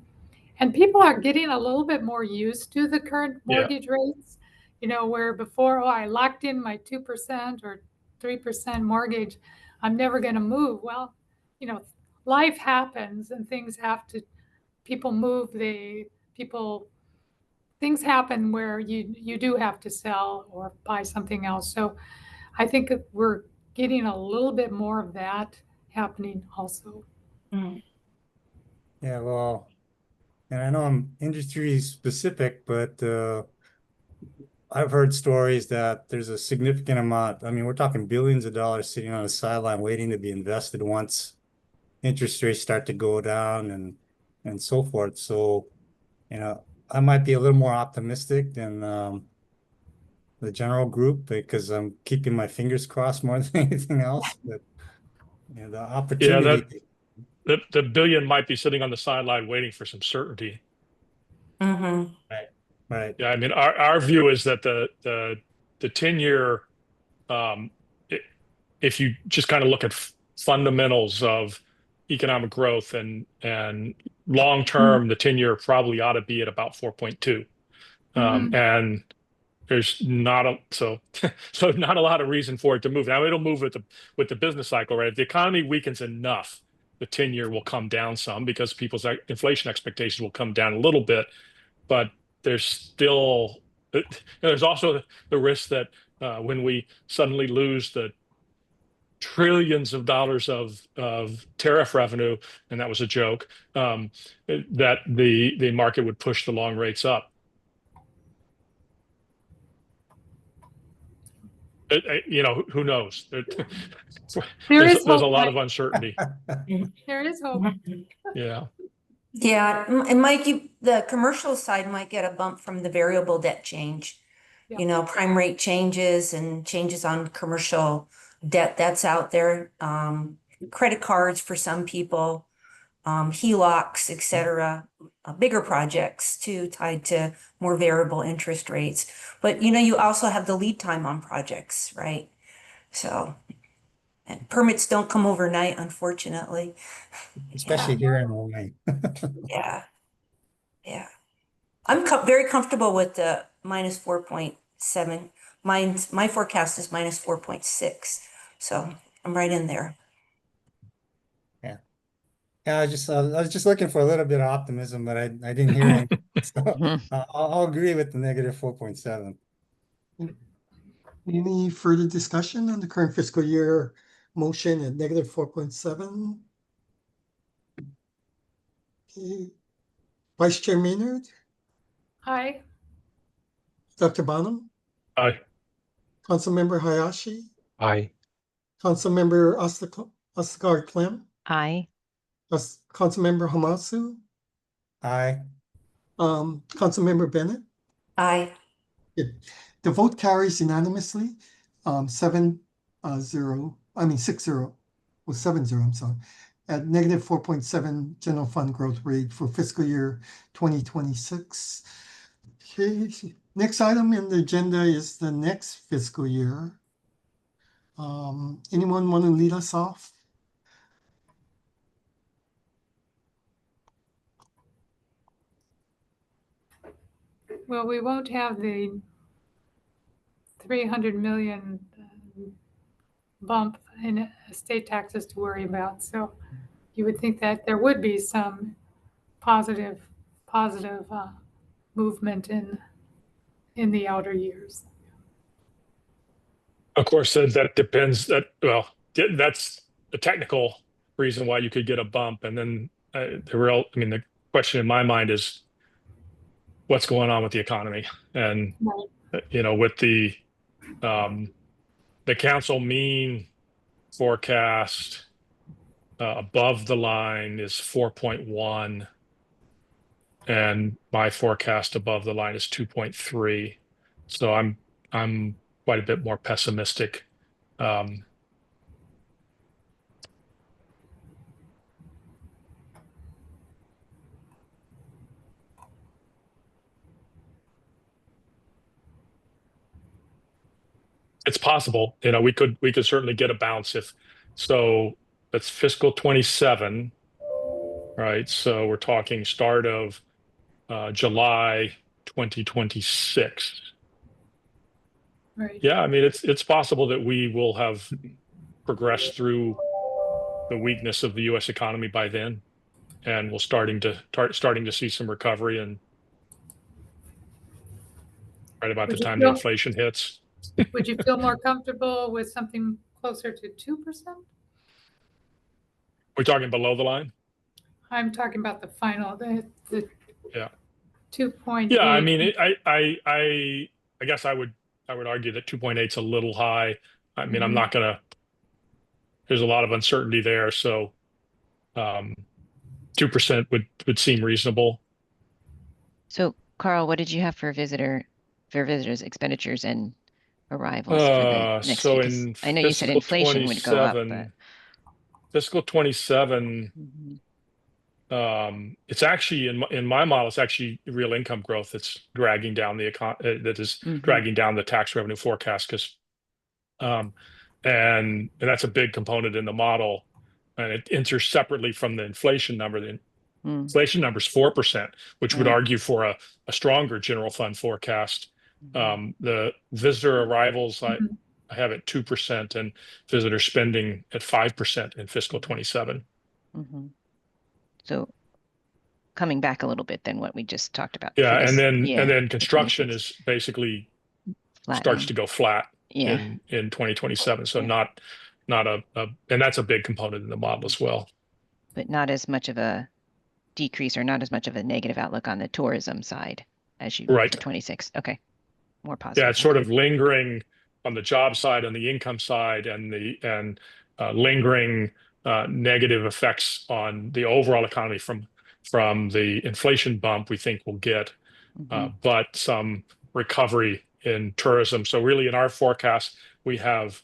And people are getting a little bit more used to the current mortgage rates, where before, I locked in my 2% or 3% mortgage, I'm never going to move. Well, life happens and people move, things happen where you do have to sell or buy something else. So I think we're getting a little bit more of that happening also. Yeah, well, and I know I'm industry specific, but I've heard stories that there's a significant amount. I mean, we're talking billions of dollars sitting on the sideline waiting to be invested once interest rates start to go down and so forth. So, I might be a little more optimistic than the general group because I'm keeping my fingers crossed more than anything else. But the Yeah, opportunity. the billion might be sitting on the sideline waiting for some certainty. Mm-hmm. Right. Yeah, I mean, our view is that the 10-year, um, if you just kind of look at fundamentals of economic growth and long term, the 10-year probably ought to be at about 4.2. And there's not a so not a lot of reason for it to move. Now it'll move with the business cycle, right? If the economy weakens enough, the 10-year will come down some because people's inflation expectations will come down a little bit, but there's still there's also the risk that when we suddenly lose the trillions of dollars of tariff revenue, and that was a joke, that the market would push the long rates up. Who knows? There's a lot of uncertainty. There is hope. Yeah. Yeah, the commercial side might get a bump from the variable debt change. Yeah. Prime rate changes and changes on commercial debt that's out there. Credit cards for some people, HELOCs, et cetera, bigger projects too, tied to more variable interest rates. But you also have the lead time on projects, right? So, and permits don't come overnight, unfortunately. Especially here in Hawaii. Yeah. Yeah. I'm very comfortable with the minus 4.7. My forecast is minus 4.6. So I'm right in there. Yeah, I was just looking for a little bit of optimism, but I didn't hear anything. So I'll agree with the negative 4.7. Any further discussion on the current fiscal year motion at negative 4.7? Okay. Vice Chair Maynard, Hi. Dr. Bonham, Aye. Councilmember Hayashi, Aye. Councilmember Asghar Clem, Aye. Councilmember Hamasu, Aye. Councilmember Bennett. Aye. The vote carries unanimously, 6-0, well, 7-0, I'm sorry, at negative 4.7 general fund growth rate for fiscal year 2026. Okay, next item in the agenda is the next fiscal year. Anyone want to lead us off? Well, we won't have the 300 million bump in estate taxes to worry about. So you would think that there would be some positive movement in the outer years. Of course, that depends. That's a technical reason why you could get a bump, and then the question in my mind is what's going on with the economy, and Right. with the council mean forecast above the line is 4.1, and my forecast above the line is 2.3. So I'm quite a bit more pessimistic. It's possible, we could certainly get a bounce if so. That's fiscal 27, right? So we're talking start of July 2026. Right. Yeah, I mean it's possible that we will have progressed through the weakness of the U.S. economy by then, and we're starting to see some recovery, and right about the time the inflation hits. Would you feel more comfortable with something closer to 2%? We're talking below the line? I'm talking about the final, the Yeah. 2.8. Yeah, I mean, I I guess I would argue that 2.8 is a little high. I mean, I'm Mhm. not gonna. There's a lot of uncertainty there, so 2% would seem reasonable. So Carl, what did you have for visitors, expenditures and arrivals for the next So year? 'Cause in I know you said fiscal inflation would go up, but 27, Mhm. it's actually in my model, it's actually real income growth that's dragging down that is Mhm. dragging down the tax revenue forecast because and that's a big component in the model, and it enters separately from the inflation number. The Mm, inflation number is 4%, which would right. argue for a stronger general fund forecast. Mhm. The visitor arrivals, I Mhm. have at 2% and visitor spending at 5% in fiscal 27. Mhm. So coming back a little bit than what we just talked about for Yeah, this, and then for construction 26, is basically starts to flattening. go flat Yeah, in 2027. So yeah, not and that's a big component in the model as well. but not as much of a decrease or not as much of a negative outlook on the tourism side as you Right. for 26. Okay, more Yeah, positive. it's sort of lingering on the job side, on the income side, and lingering negative effects on the overall economy from the inflation bump we think we'll get, Mhm. but some recovery in tourism. So really, in our forecast, we have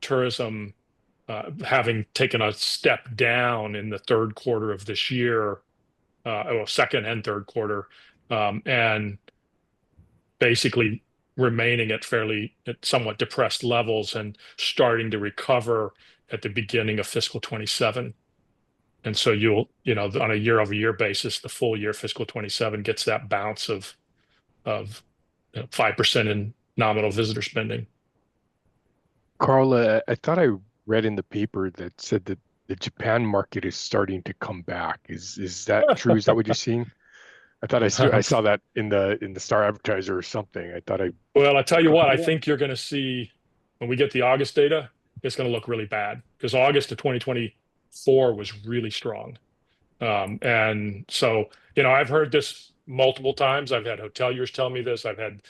tourism having taken a step down in the third quarter of this year, second and third quarter, and basically remaining at somewhat depressed levels and starting to recover at the beginning of fiscal 27. And so on a year over year basis, the full year fiscal 27 gets that bounce of 5% in nominal visitor spending. Carla, I thought I read in the paper that said that the Japan market is starting to come back. Is that true? Is that what you're seeing? I thought I saw that in the Star Advertiser or something. I thought I Well, I tell you what, I think you're going to see when we get the August data, it's going to look really bad because August of 2024 was really strong. And so, I've heard this multiple times. I've had hoteliers tell me this. And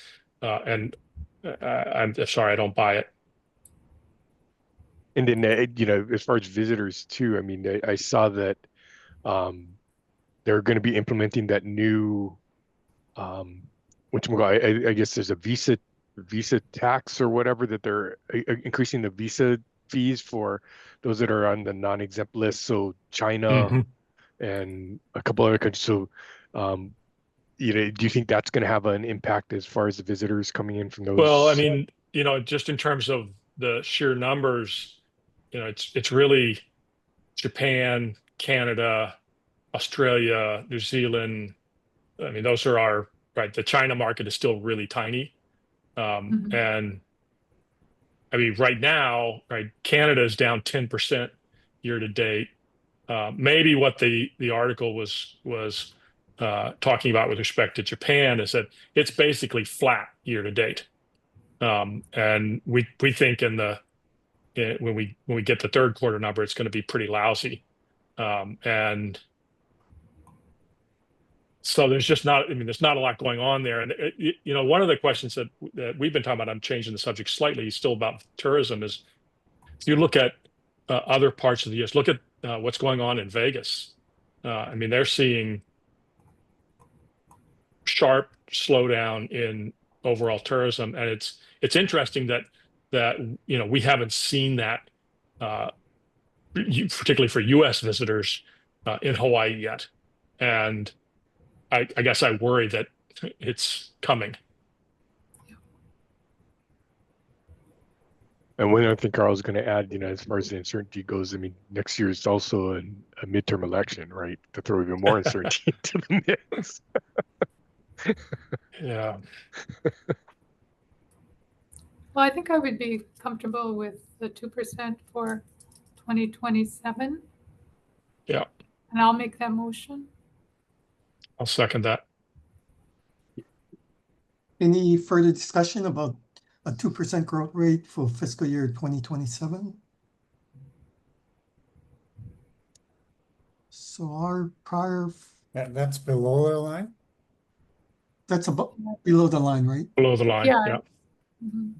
I'm sorry, I don't buy it. and then as far as visitors too, I mean, I saw that um they're going to be implementing that new I guess there's a visa tax or whatever that they're increasing the visa fees for those that are on the non-exempt list. So China Mhm. and a couple other countries. So, do you think that's going to have an impact as far as the visitors coming in from Well, I those? mean, just in terms of the sheer numbers, it's really Japan, Canada, Australia, New Zealand. I mean, those are right. The China market is still really tiny. Mhm. And I mean, right now, right, Canada is down 10% year to date. Maybe what the article was talking about with respect to Japan is that it's basically flat year to date. And we think when we get the third quarter number, it's going to be pretty lousy. And so there's not a lot going on there. And one of the questions that we've been talking about, I'm changing the subject slightly, still about tourism, is if you look at other parts of the US, look at what's going on in Vegas. I mean, they're seeing sharp slowdown in overall tourism, and it's interesting that we haven't seen that, particularly for U.S. visitors in Hawaii yet. And I guess I worry that it's coming. And one other thing Carl's going to add, as far as the uncertainty goes, I mean, next year is also a midterm election, right? To throw even more uncertainty into the mix. Yeah. Well, I think I would be comfortable with the 2% for 2027, Yeah. and I'll make that motion. I'll second that. Any further discussion about a 2% growth rate for fiscal year 2027? So our prior, That's below the line? That's above, below the line, right? below the line. Yeah. Yeah. Mhm.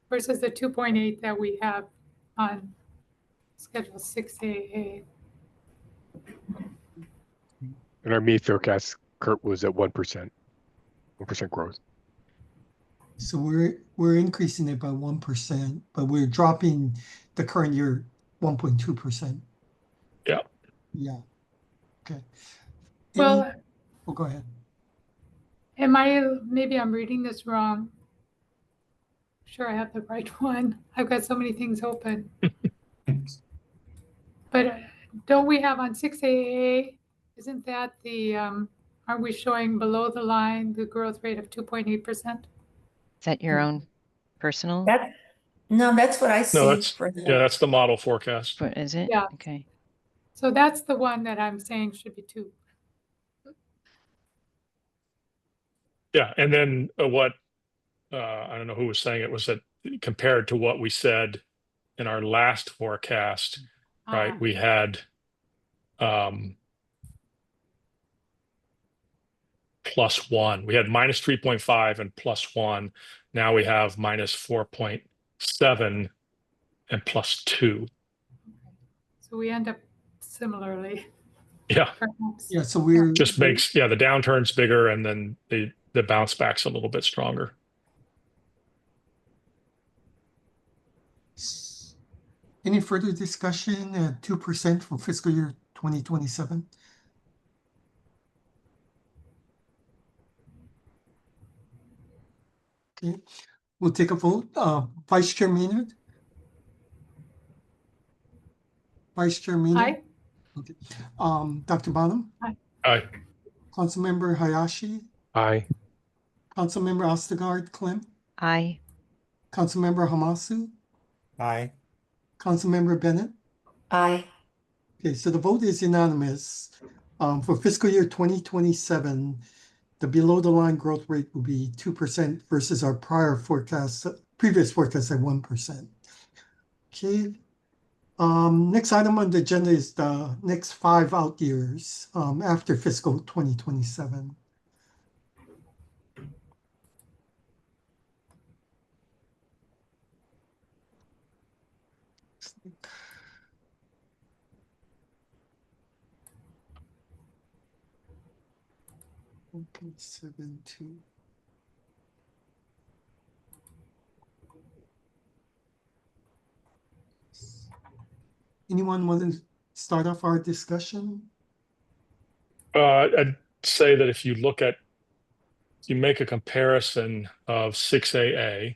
Versus the 2.8 that we have on Schedule 6AA. And our May forecast, Kurt, was at 1%, 1% growth. So we're increasing it by 1%, but we're dropping the current year 1.2%. Yeah. Yeah. Okay. Well, Oh, go ahead. maybe I'm reading this wrong. Sure, I have the right one. I've got so many things open. But don't we have on 6AA, isn't that aren't we showing below the line the growth rate of 2.8%? Is that your own personal? No, that's what I No, see for the. that's the model forecast. Is it? Yeah. Okay. So that's the one that I'm saying should be 2. Yeah. And then what, I don't know who was saying it, was that compared to what we said in our last forecast, right? We had +1. We had -3.5 and +1. Now we have -4.7 and +2. So we end up similarly. Yeah. Perhaps. Yeah. So we're Just makes, the downturn's bigger and then the bounce back's a little bit stronger. Any further discussion at 2% for fiscal year 2027? Okay, we'll take a vote. Vice Chair Maynard? Vice Chair Maynard? Aye. Okay. Dr. Bonham? Aye. Councilmember Hayashi? Aye. Councilmember Ostergaard Clem? Aye. Councilmember Hamasu? Aye. Councilmember Bennett? Aye. Okay, so the vote is unanimous. For fiscal year 2027, the below the line growth rate will be 2% versus our previous forecast at 1%. Okay. Next item on the agenda is the next 5 out years after fiscal 2027. Okay, 7.2. Anyone want to start off our discussion? I'd say that if you make a comparison of 6AA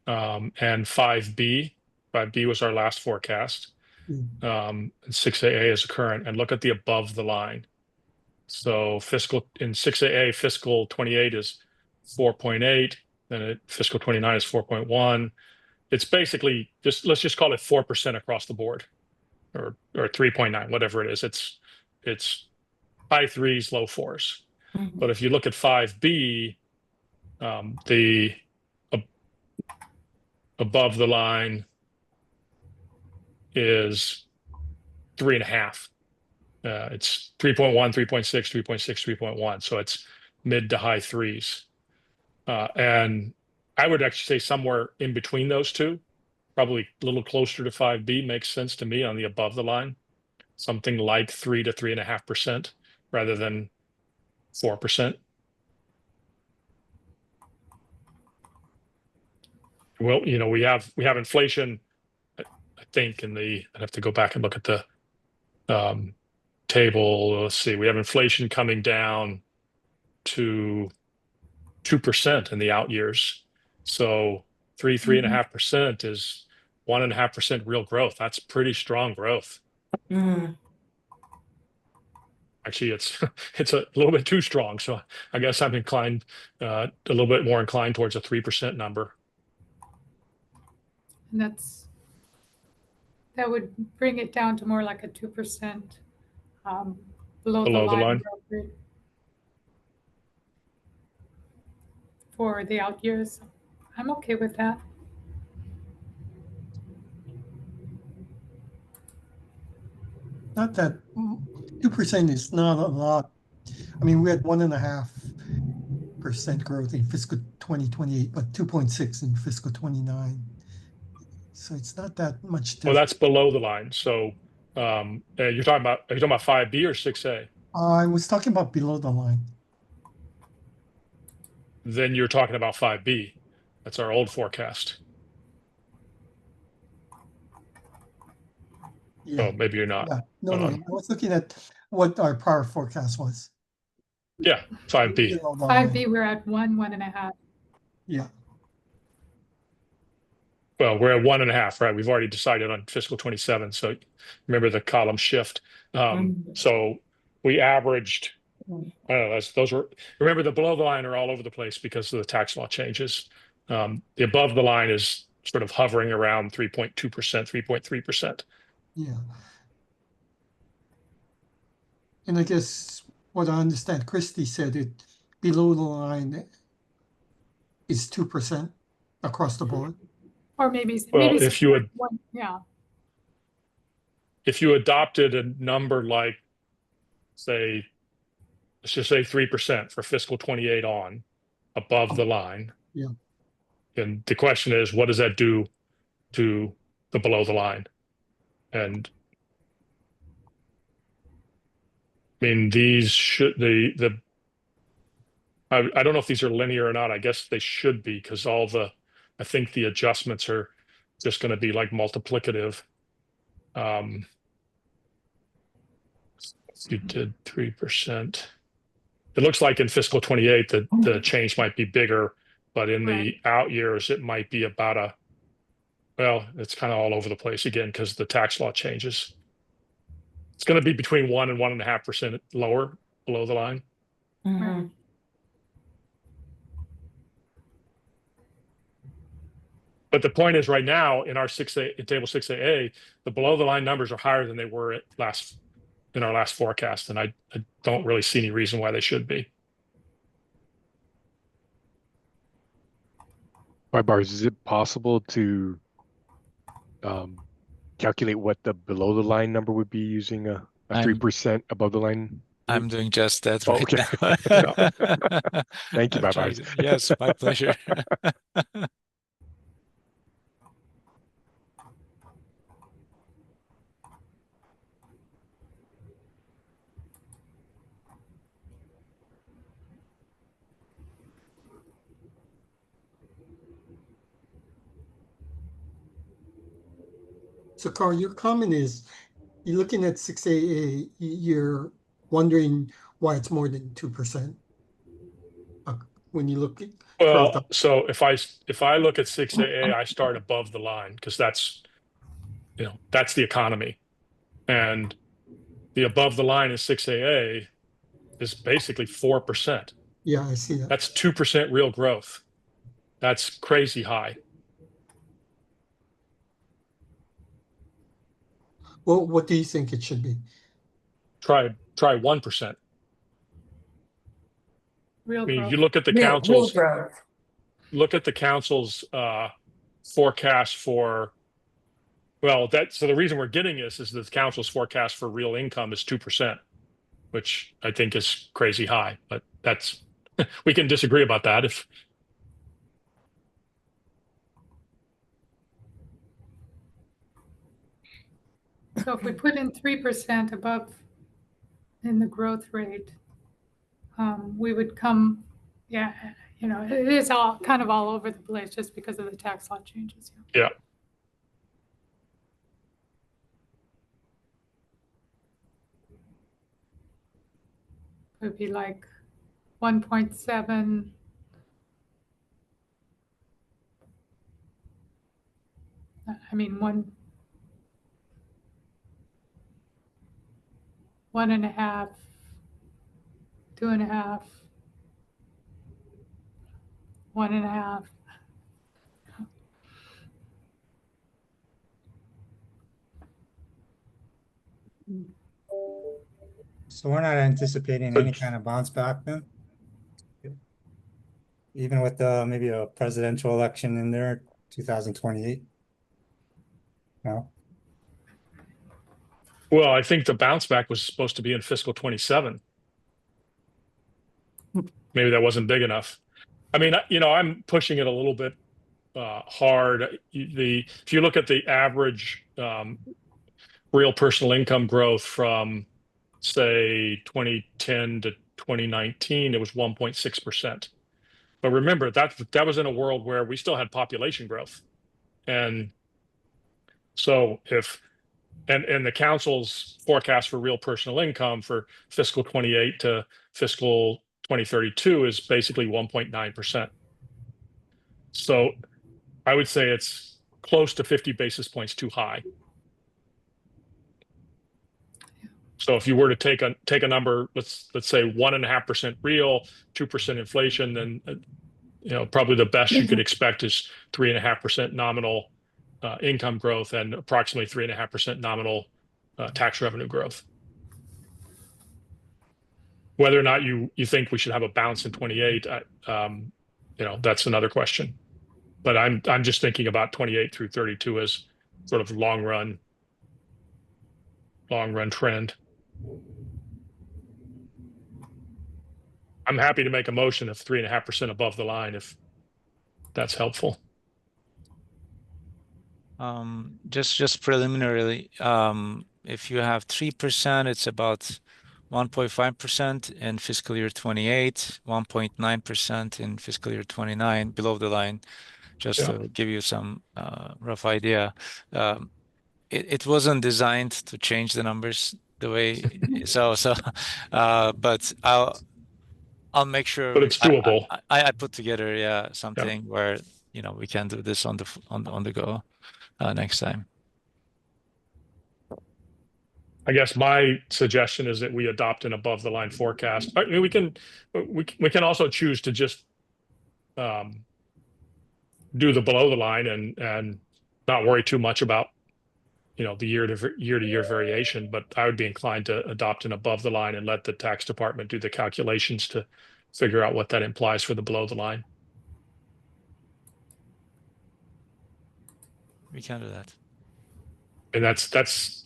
and 5B, 5B was our last forecast, and 6AA is current, and look at the above the line. So in 6AA, fiscal 28 is 4.8, then fiscal 29 is 4.1. It's basically let's just call it 4% across the board, or 3.9, whatever it is. It's high threes, low fours. Mhm. But if you look at 5B, the above the line is 3.5. It's 3.1, 3.6, 3.6, 3.1. So it's mid to high threes. And I would actually say somewhere in between those two, probably a little closer to 5B makes sense to me on the above the line. Something like 3 to 3.5% rather than 4%. Well, we have inflation, I think, I'd have to go back and look at the table. Let's see, we have inflation coming down to 2% in the out years. So 3.5% is 1.5% real growth. That's pretty strong growth. Mhm. Actually, it's a little bit too strong. So I guess I'm inclined, a little bit more inclined towards a 3% number. And that would bring it down to more like a 2% below the line growth rate for the out years. I'm okay with that. Not that 2% is not a lot. I mean, we had 1.5 3% growth in fiscal 2028, but 2.6 in fiscal 29. So it's not that much Well, difference. that's below the line. So are you talking about 5B or 6A? I was talking about below the line. Then you're talking about 5B. That's our old forecast. Yeah. Oh, maybe you're not. Yeah. No. I was looking at what our prior forecast was. Yeah, 5B. Below the 5B, line. we're at 1.5. Yeah. Well, we're at 1.5, right? We've already decided on fiscal 27. So remember the column shift. So we averaged, I don't know, those were, remember the below the line are all over the place because of the tax law changes. The above the line is sort of hovering around 3.2%, 3.3%. Yeah. And I guess what I understand, Christie said it below the line is 2% across the board. Or maybe Well, if you would, one, yeah. if you adopted a number like, say, let's just say 3% for fiscal 28 on above the line. Yeah. And the question is, what does that do to the below the line? And I mean, these should I don't know if these are linear or not. I guess they should be because I think the adjustments are just going to be like multiplicative. You did 3%. It looks like in fiscal 28 that the change might be bigger, but in the out years it might be about it's kind of all over the place again because the tax law changes. It's going to be between 1 and 1.5% lower below the line. Mhm. But the point is, right now in our 6A, in table 6AA, the below the line numbers are higher than they were in our last forecast, and I don't really see any reason why they should be. Bars, is it possible to calculate what the below the line number would be using a 3% above the line? I'm doing just that Oh, right okay. now. Thank you, I'm trying yes, my pleasure. So Carl, your comment is you're looking at 6AA, you're wondering why it's more than 2% when you look at Well, so if I look at 6AA, I start above the line because that's the economy, and the above the line in 6AA is basically 4%. Yeah, I see that. That's 2% real growth. That's crazy high. Well, what do you think it should be? Try 1%. Real I mean, growth. you look at the Real council's growth. forecast for, so the reason we're getting this is that the council's forecast for real income is 2%, which I think is crazy high, but that's we can disagree about that if. So if we put in 3% above in the growth rate, we would come, it is all kind of all over the place just because of the tax law changes. Yeah. It would be like 1.7. I mean, 1.5, 2.5, 1.5. So we're not anticipating any kind of bounce back then? Even with maybe a presidential election in there, 2028? No? Well, I think the bounce back was supposed to be in fiscal 27. maybe that wasn't big enough. I mean, I'm pushing it a little bit hard. If you look at the average real personal income growth from, say, 2010 to 2019, it was 1.6%. But remember, that was in a world where we still had population growth. And so and the council's forecast for real personal income for fiscal 28 to fiscal 2032 is basically 1.9%. So I would say it's close to 50 basis points too high. So if you were to take a number, let's say 1.5% real, 2% inflation, then probably the best you could expect is 3.5% nominal income growth and approximately 3.5% nominal tax revenue growth. Whether or not you think we should have a bounce in 28, that's another question. But I'm just thinking about 28 through 32 as sort of long run trend. I'm happy to make a motion of 3.5% above the line if that's helpful. Just preliminarily, if you have 3%, it's about 1.5% in fiscal year 28, 1.9% in fiscal year 29 below the line, just to give you some rough idea. It wasn't designed to change the numbers the way but I'll make sure. But it's doable. I put together something where we can do this on the go next time. I guess my suggestion is that we adopt an above the line forecast. I mean, we can also choose to just do the below the line and not worry too much about the year to year variation. But I would be inclined to adopt an above the line and let the tax department do the calculations to figure out what that implies for the below the line. We can do that. And that's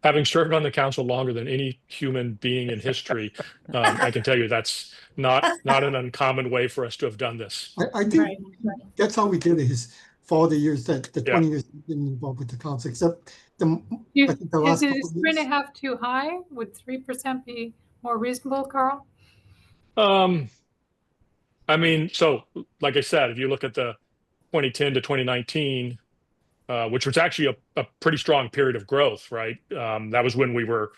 having served on the council longer than any human being in history, I can tell you that's not an uncommon way for us to have done this. I think that's how we did it, is for all the years that the 20 years we've been involved with the council, except I think the last couple is of years. 3.5 too high? Would 3% be more reasonable, Carl? I mean, so like I said, if you look at the 2010 to 2019, which was actually a pretty strong period of growth, right? That was when we were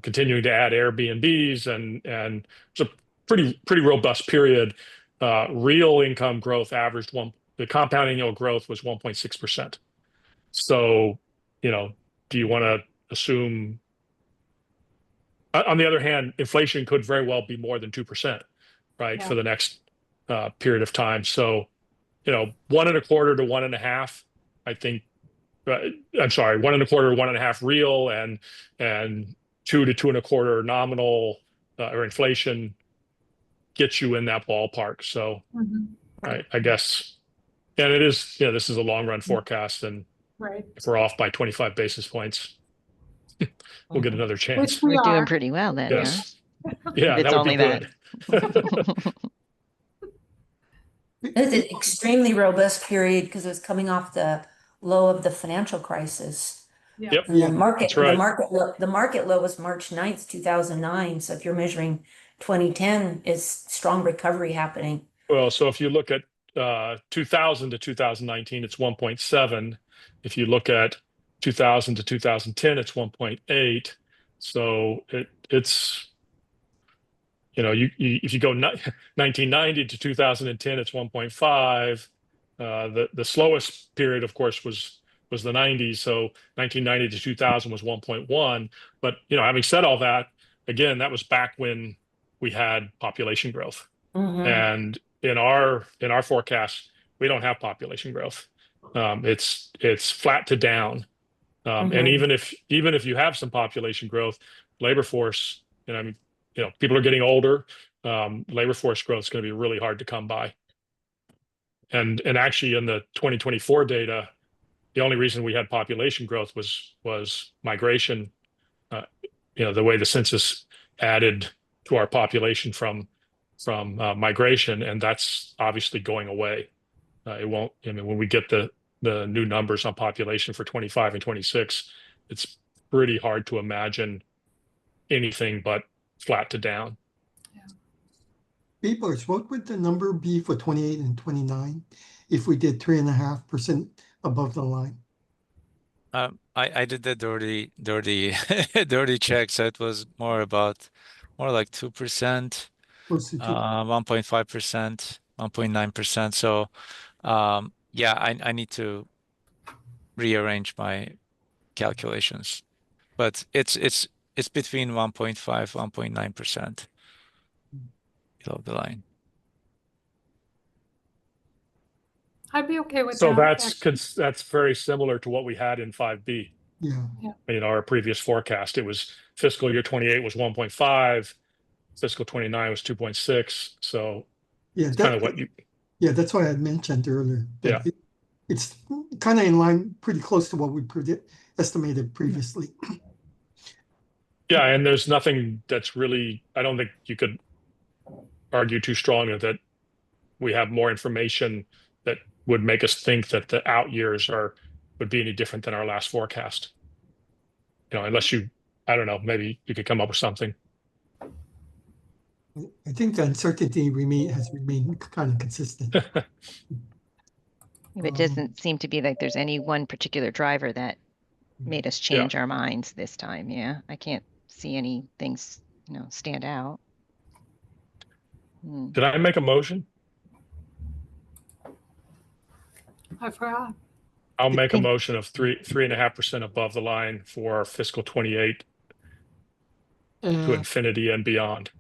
continuing to add Airbnbs and it's a pretty robust period. Real income growth averaged the compound annual growth was 1.6%. So, do you want to assume? On the other hand, inflation could very well be more than 2%, right, for the next period of time. So, 1.25 to 1.5, I think. I'm sorry, 1.25 to 1.5 real and 2 to 2.25 nominal or inflation gets you in that ballpark. So, I guess, and it is, this is a long run forecast, and if we're off by 25 basis points, we'll get another chance. Which We're doing pretty well then. Yes. Huh? Yeah, It's that would only be good. It's an extremely robust period because it was coming off the low of the financial crisis. Yep. And the market, That's right. the market low was March 9th, 2009. So if you're measuring 2010, is strong recovery happening. Well, so if you look at 2000 to 2019, it's 1.7. If you look at 2000 to 2010, it's 1.8. So it's if you go 1990 to 2010, it's 1.5. The slowest period, of course, was the 90s. So 1990 to 2000 was 1.1. But having said all that, again, that was back when we had population growth. And in our forecast, we don't have population growth. It's flat to down. And even if you have some population growth, labor force, people are getting older. Labor force growth is going to be really hard to come by. And actually, in the 2024 data, the only reason we had population growth was migration. The way the census added to our population from migration, and that's obviously going away. It won't. I mean, when we get the new numbers on population for 25 and 26, it's pretty hard to imagine anything but flat to down. Beepers, what would the number be for 28 and 29 if we did 3.5% above the line? I did the dirty check, so it was more like 2%, Close to 2. 1.5%, 1.9%. So yeah, I need to rearrange my calculations, but it's between 1.5, 1.9% below the line. I'd be okay with So that. that's very similar to what we had in 5B. Yeah. In our previous forecast, it was fiscal year 28 was 1.5, fiscal 29 was 2.6. So Yeah, it's kind of what you. Yeah, that's what I had mentioned earlier. Yeah. It's kind of in line, pretty close to what we estimated previously. Yeah, and there's nothing that's really, I don't think you could argue too strongly that we have more information that would make us think that the out years would be any different than our last forecast. Unless I don't know, maybe you could come up with something. I think the uncertainty has remained kind of consistent. It doesn't seem to be like there's any one particular driver that made us change our minds this time. Yeah, I can't see any things, stand out. Did I make a motion? I forgot. I'll make a motion of 3.5% above the line for fiscal 28 to infinity and beyond.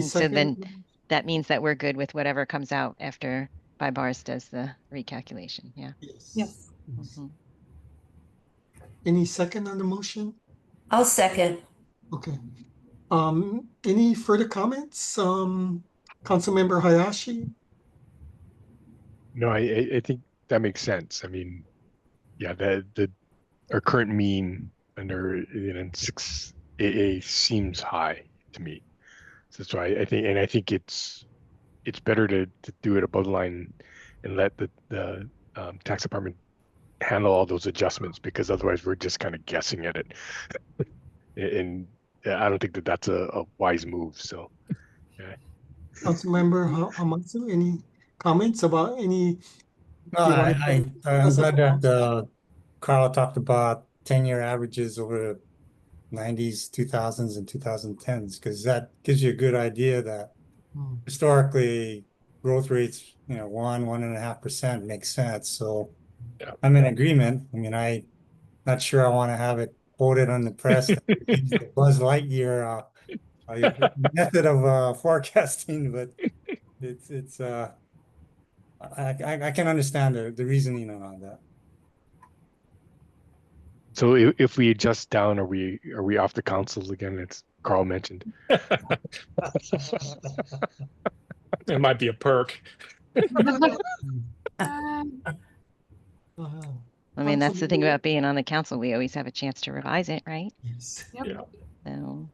So then that means that we're good with whatever comes out after Bars does the recalculation. Yeah. Yes. Any second on the motion? I'll second. Okay. Any further comments? Councilmember Hayashi? No, I think that makes sense. I mean, yeah, our current mean under 6AA seems high to me. So that's why I think it's better to do it above the line and let the tax department handle all those adjustments, because otherwise we're just kind of guessing at it. And I don't think that's a wise move. So, yeah. Councilmember Hamasu, any comments about any? No, I'm glad that Carl talked about 10-year averages over the 90s, 2000s, and 2010s, because that gives you a good idea that historically growth rates, 1.5% makes sense. So I'm in agreement. I mean, I'm not sure I want to have it quoted on the press that the Buzz Lightyear method of forecasting, but it's I can understand the reasoning on that. So if we adjust down, are we off the councils again? It's Carl mentioned. It might be a perk. I mean, that's the thing about being on the council. We always have a chance to revise it, right? Yes. Yep. Yeah. So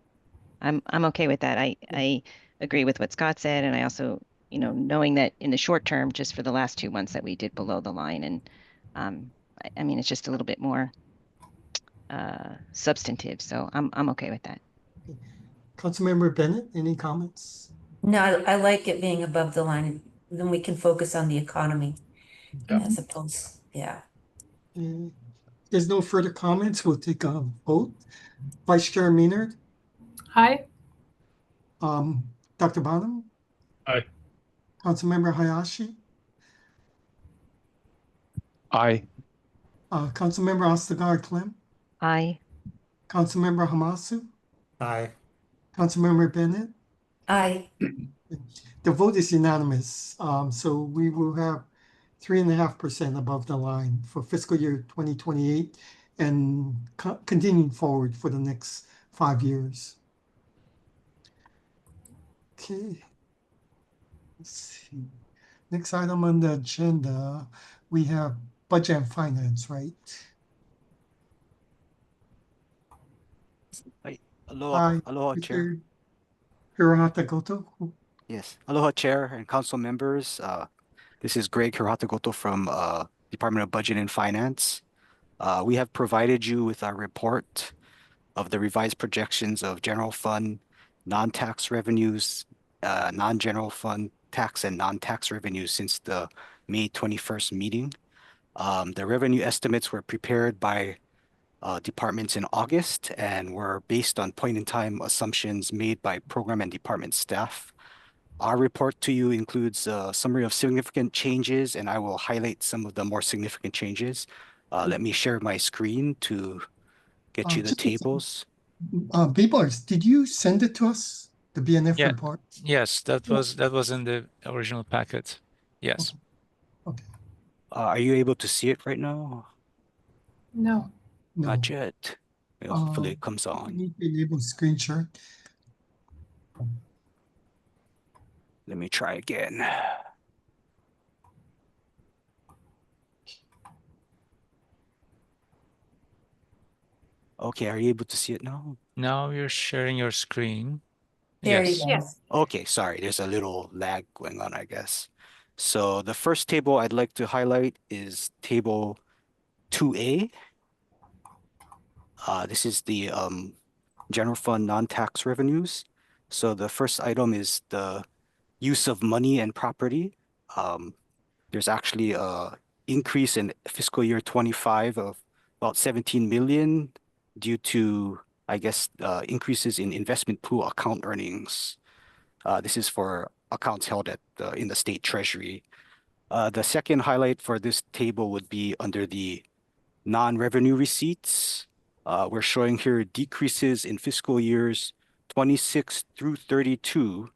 I'm okay with that. I agree with what Scott said, and I also, knowing that in the short term, just for the last 2 months that we did below the line, and I mean, it's just a little bit more substantive. So I'm okay with that. Councilmember Bennett, any comments? No, I like it being above the line. Then we can focus on the economy as opposed, There's no further comments. We'll take a vote. Vice Chair Maynard? Aye. Dr. Bonham? Aye. Councilmember Hayashi? Aye. Councilmember Ostagar Clem? Aye. Councilmember Hamasu? Aye. Councilmember Bennett? aye. The vote is unanimous. So we will have 3.5% above the line for fiscal year 2028 and continuing forward for the next 5 years. Okay. Let's see. Next item on the agenda, we have budget and finance, right? Hi, Aloha, Chair. Mr. Hirohata Goto. Yes, aloha, Chair and Council members. This is Greg Hirata Goto from Department of Budget and Finance. We have provided you with our report of the revised projections of general fund, non-tax revenues, non-general fund tax and non-tax revenues since the May 21st meeting. The revenue estimates were prepared by departments in August and were based on point-in-time assumptions made by program and department staff. Our report to you includes a summary of significant changes, and I will highlight some of the more significant changes. Let me share my screen to get you the Just a second. tables. Babars, did you send it to us, the BNF Yeah. report? Yes, that was in the original packet. Yes. Okay, Are you able to see it right now? No. no. Not yet. Hopefully it comes We on. need to enable screen share. Let me try again. Okay, are you able to see it now? Now you're sharing your screen. There you Yes. go. Yes. Okay, sorry, there's a little lag going on, I guess. So the first table I'd like to highlight is table 2A. This is the general fund non-tax revenues. So the first item is the use of money and property. There's actually a increase in fiscal year 25 of about 17 million due to, I guess, increases in investment pool account earnings. This is for accounts held at in the state treasury. The second highlight for this table would be under the non-revenue receipts. We're showing here decreases in fiscal years 26 through 32,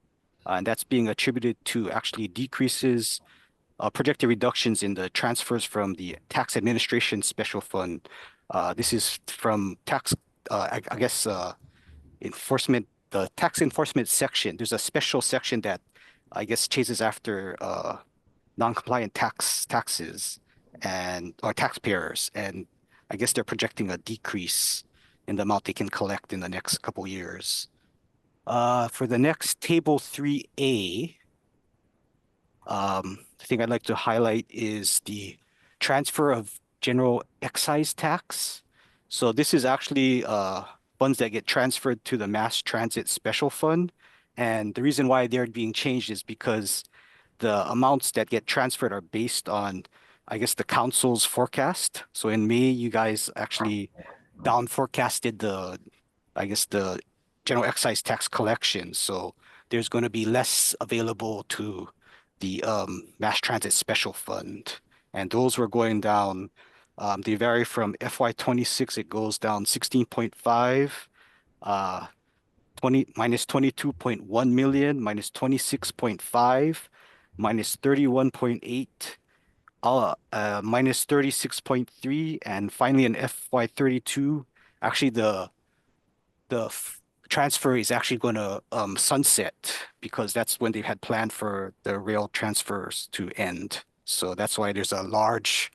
and that's being attributed to actually decreases, projected reductions in the transfers from the tax administration special fund. This is from tax, I guess, enforcement, the tax enforcement section. There's a special section that I guess chases after non-compliant taxes and or taxpayers, and I guess they're projecting a decrease in the amount they can collect in the next couple years. For the next table 3A, the thing I'd like to highlight is the transfer of general excise tax. So this is actually funds that get transferred to the mass transit special fund. And the reason why they're being changed is because the amounts that get transferred are based on, I guess, the council's forecast. So in May, you guys actually down forecasted I guess, the general excise tax collection. So there's going to be less available to the mass transit special fund. And those were going down. They vary from FY26, it goes down 16.5, 22.1 million, minus 26.5, minus 31.8, minus 36.3, and finally in FY32, actually the transfer is actually going to sunset because that's when they had planned for the rail transfers to end. So that's why there's a large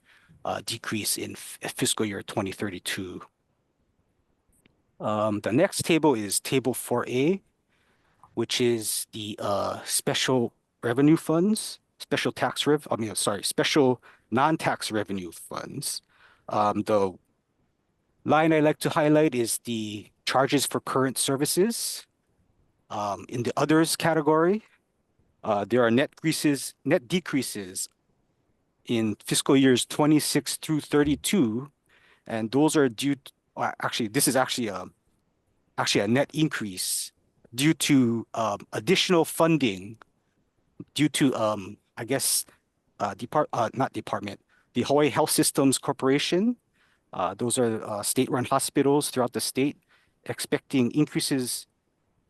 decrease in fiscal year 2032. The next table is table 4A, which is the special revenue funds, special non-tax revenue funds. The line I like to highlight is the charges for current services. In the others category, there are net decreases in fiscal years 26 through 32, and those are due to, actually, this is actually a net increase due to additional funding due to I guess the Hawaii Health Systems Corporation. Those are state-run hospitals throughout the state, expecting increases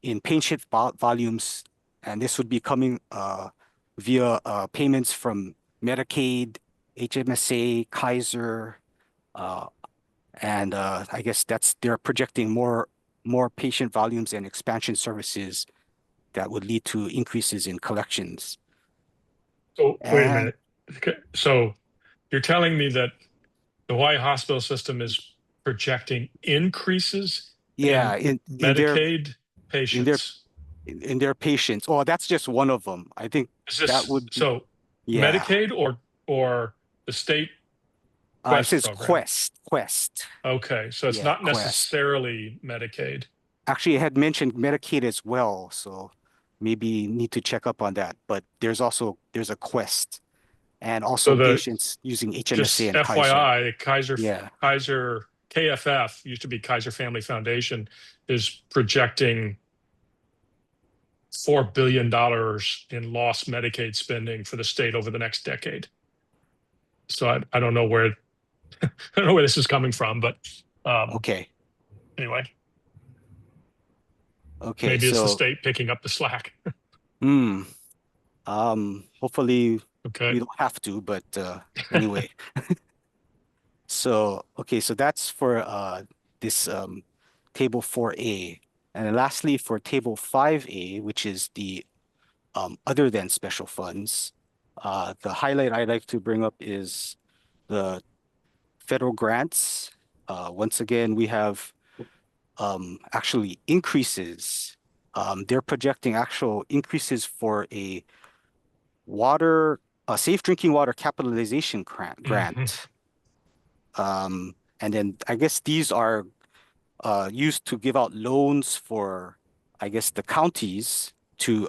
in patient volumes, and this would be coming via payments from Medicaid, HMSA, Kaiser, and I guess they're projecting more patient volumes and expansion services that would lead to increases in collections. So wait a And minute. Okay, so you're telling me that the Hawaii hospital system is projecting increases Yeah, in their Medicaid in their patients. in their patients. Oh, that's just one of them. I think Is that this would be, so yeah. Medicaid or the state It Quest says program? Quest. Okay, so it's Yeah, not Quest. necessarily Medicaid. Actually, it had mentioned Medicaid as well, so maybe need to check up on that. But there's a Quest, and So also the patients using HMSA just and Kaiser. FYI, Yeah. Kaiser KFF used to be Kaiser Family Foundation is projecting $4 billion in lost Medicaid spending for the state over the next decade. So I don't know where I don't know where this is coming from, but Okay. anyway, Okay. maybe it's the So, state picking up the slack. hmm. Hopefully Okay. we don't have to, but anyway. So, okay, so that's for this table 4A. And then lastly, for table 5A, which is the other than special funds, the highlight I'd like to bring up is the federal grants. Once again, we have actually increases. They're projecting actual increases for a safe drinking water capitalization Mhm. grant. And then I guess these are used to give out loans for, I guess, the counties to,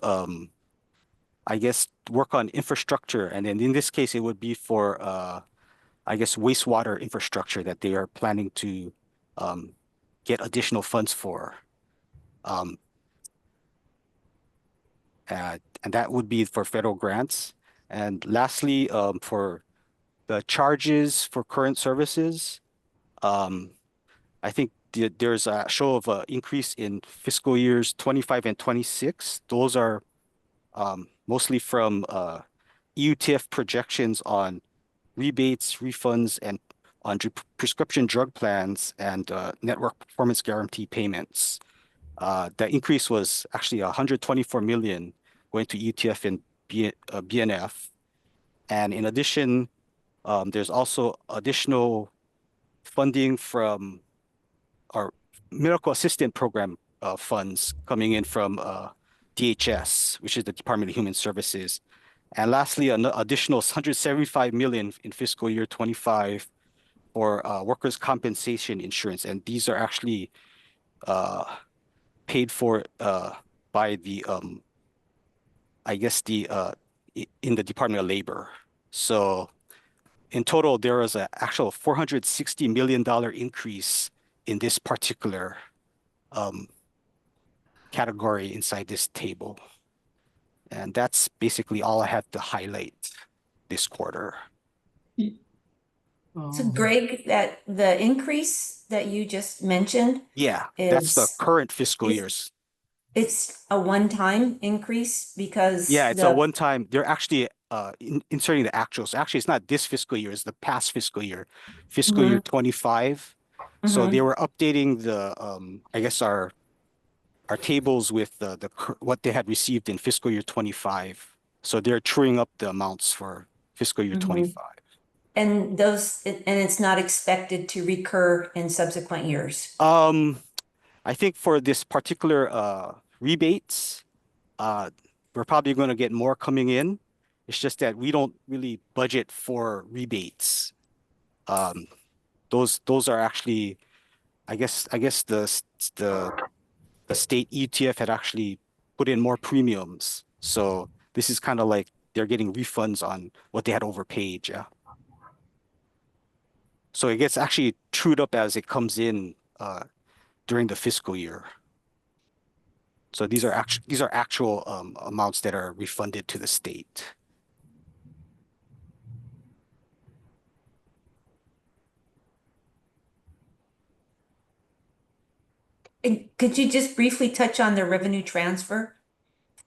I guess, work on infrastructure. And then in this case, it would be for, I guess, wastewater infrastructure that they are planning to um, get additional funds for. Um, and that would be for federal grants. And lastly, for the charges for current services, um, I think there's a show of an increase in fiscal years 25 and 26. Those are mostly from EUTF projections on rebates, refunds, and on prescription drug plans and network performance guarantee payments. The increase was actually 124 million going to EUTF and BNF. And in addition, there's also additional funding from our medical assistant program funds coming in from DHS, which is the Department of Human Services. And lastly, an additional 175 million in fiscal year 25 for workers' compensation insurance. And these are actually uh, paid for by the, I guess, in the Department of Labor. So in total, there was an actual $460 million increase in this particular um, category inside this table. And that's basically all I have to highlight this quarter. So Greg, that the increase that you just mentioned Yeah, that's the is current fiscal is- years. it's a one-time increase because Yeah, it's a one-time. They're actually inserting the actuals. Actually, it's not this fiscal year, it's the past fiscal year, fiscal year 25. So they were updating the I guess our tables with what they had received in fiscal year 25. So they're truing up the amounts for fiscal year 25. And it's not expected to recur in subsequent years. I think for this particular rebates, we're probably going to get more coming in. It's just that we don't really budget for rebates. Those are actually, I guess the state ETF had actually put in more premiums. So this is kind of like they're getting refunds on what they had overpaid. Yeah. So it gets actually trued up as it comes in during the fiscal year. So these are actual amounts that are refunded to the state. And could you just briefly touch on the revenue transfer,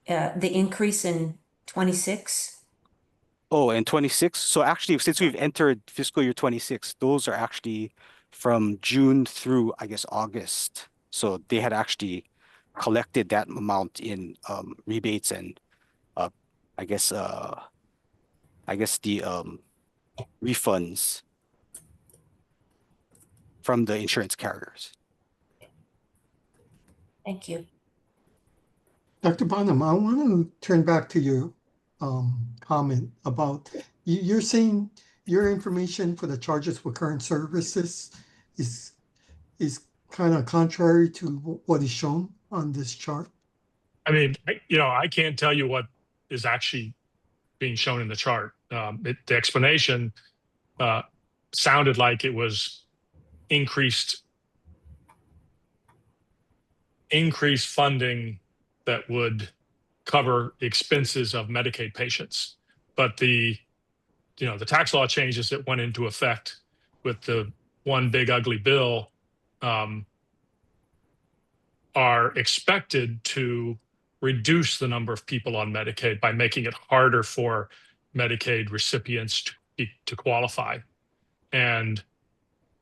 the increase in 26? Oh, and 26. So actually, since we've entered fiscal year 26, those are actually from June through, I guess, August. So they had actually collected that amount in rebates and uh, I guess the refunds from the insurance carriers. Thank you. Dr. Bonham, I want to turn back to your comment about you're saying your information for the charges for current services is kind of contrary to what is shown on this chart. I mean, I can't tell you what is actually being shown in the chart. The explanation sounded like it was increased funding that would cover the expenses of Medicaid patients. But the tax law changes that went into effect with the one big ugly bill are expected to reduce the number of people on Medicaid by making it harder for Medicaid recipients to qualify. And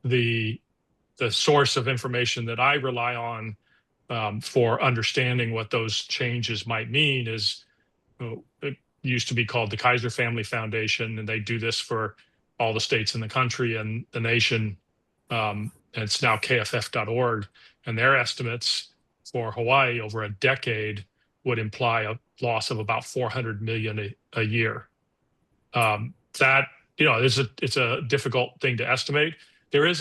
the source of information that I rely on for understanding what those changes might mean is, it used to be called the Kaiser Family Foundation, and they do this for all the states in the country and the nation. And it's now kff.org, and their estimates for Hawaii over a decade would imply a loss of about 400 million a year. That it's a difficult thing to estimate. There's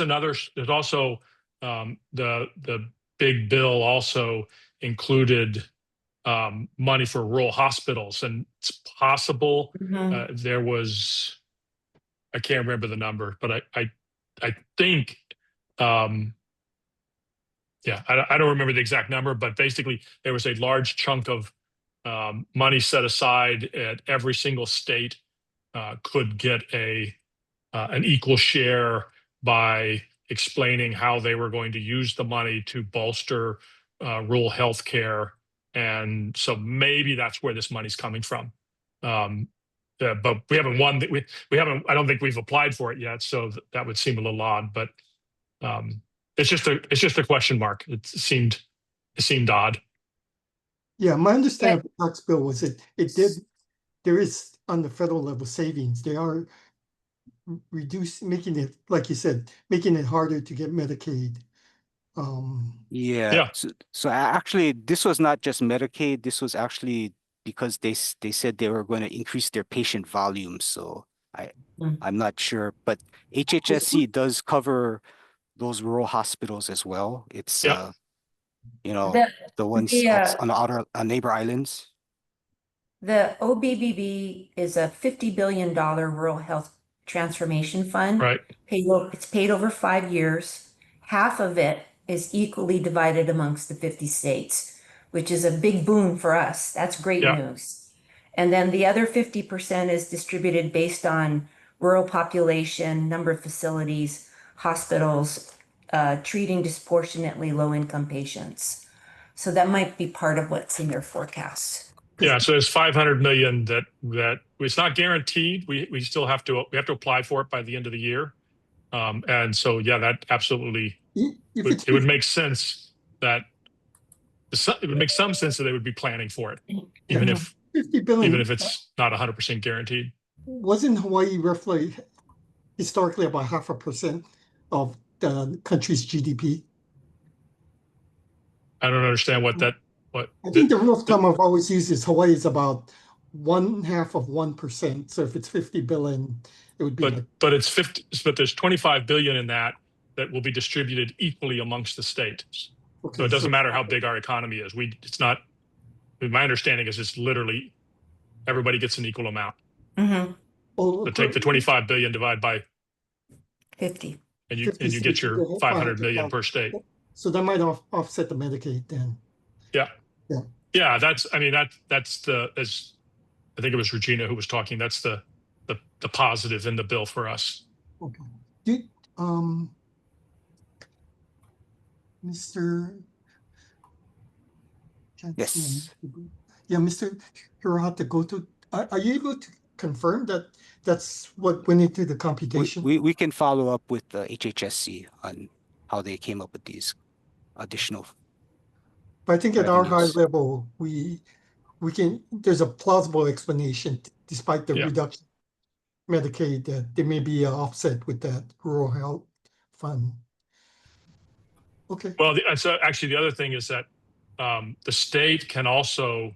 also the big bill also included money for rural hospitals, and it's possible there was, I can't remember the number, but I think I don't remember the exact number, but basically there was a large chunk of money set aside at every single state could get an equal share by explaining how they were going to use the money to bolster rural health care. And so maybe that's where this money's coming from. But we haven't won. We haven't. I don't think we've applied for it yet. So that would seem a little odd. But it's just a question mark. It seemed odd. Yeah, my understanding of the tax bill was there is on the federal level savings. They are making it, like you said, making it harder to get Medicaid. Yeah. So actually, this was not just Medicaid. This was actually because they said they were going to increase their patient volume. So I'm not sure, but HHSC does cover those rural hospitals as well. It's the ones on neighbor islands. The OBBB is a $50 billion rural health transformation fund. Right. It's paid over 5 years. Half of it is equally divided amongst the 50 states, which is a big boon for us. That's great news. And then the other 50% is distributed based on rural population, number of facilities, hospitals, treating disproportionately low-income patients. So that might be part of what's in their forecast. Yeah, so there's 500 million that it's not guaranteed. We still have to apply for it by the end of the year, and so that absolutely it would make sense that it would make some sense that they would be planning for it, even if 50 billion, even if it's not 100% guaranteed. Wasn't Hawaii roughly historically about 0.5% of the country's GDP? I don't understand what that. I think the rule of thumb I've always used is Hawaii is about 0.5%. So if it's 50 billion, it would be. But it's 50. But there's 25 billion in that will be distributed equally amongst the states. Okay, so it doesn't matter how big our economy is. It's not. My understanding is it's literally everybody gets an equal amount. So take the 25 billion, divide by 50, and you get your 500 million per state. So that might offset the Medicaid then. Yeah. That's I think it was Regina who was talking. That's the positive in the bill for us. Okay. Mr. Yes. Yeah, Mr. Hirata, are you able to confirm that that's what went into the computation? We can follow up with the HHSC on how they came up with these additional. But I think at our high level, there's a plausible explanation, despite the reduction in Medicaid, that there may be an offset with that rural health fund. Okay. Well, so actually the other thing is that the state can also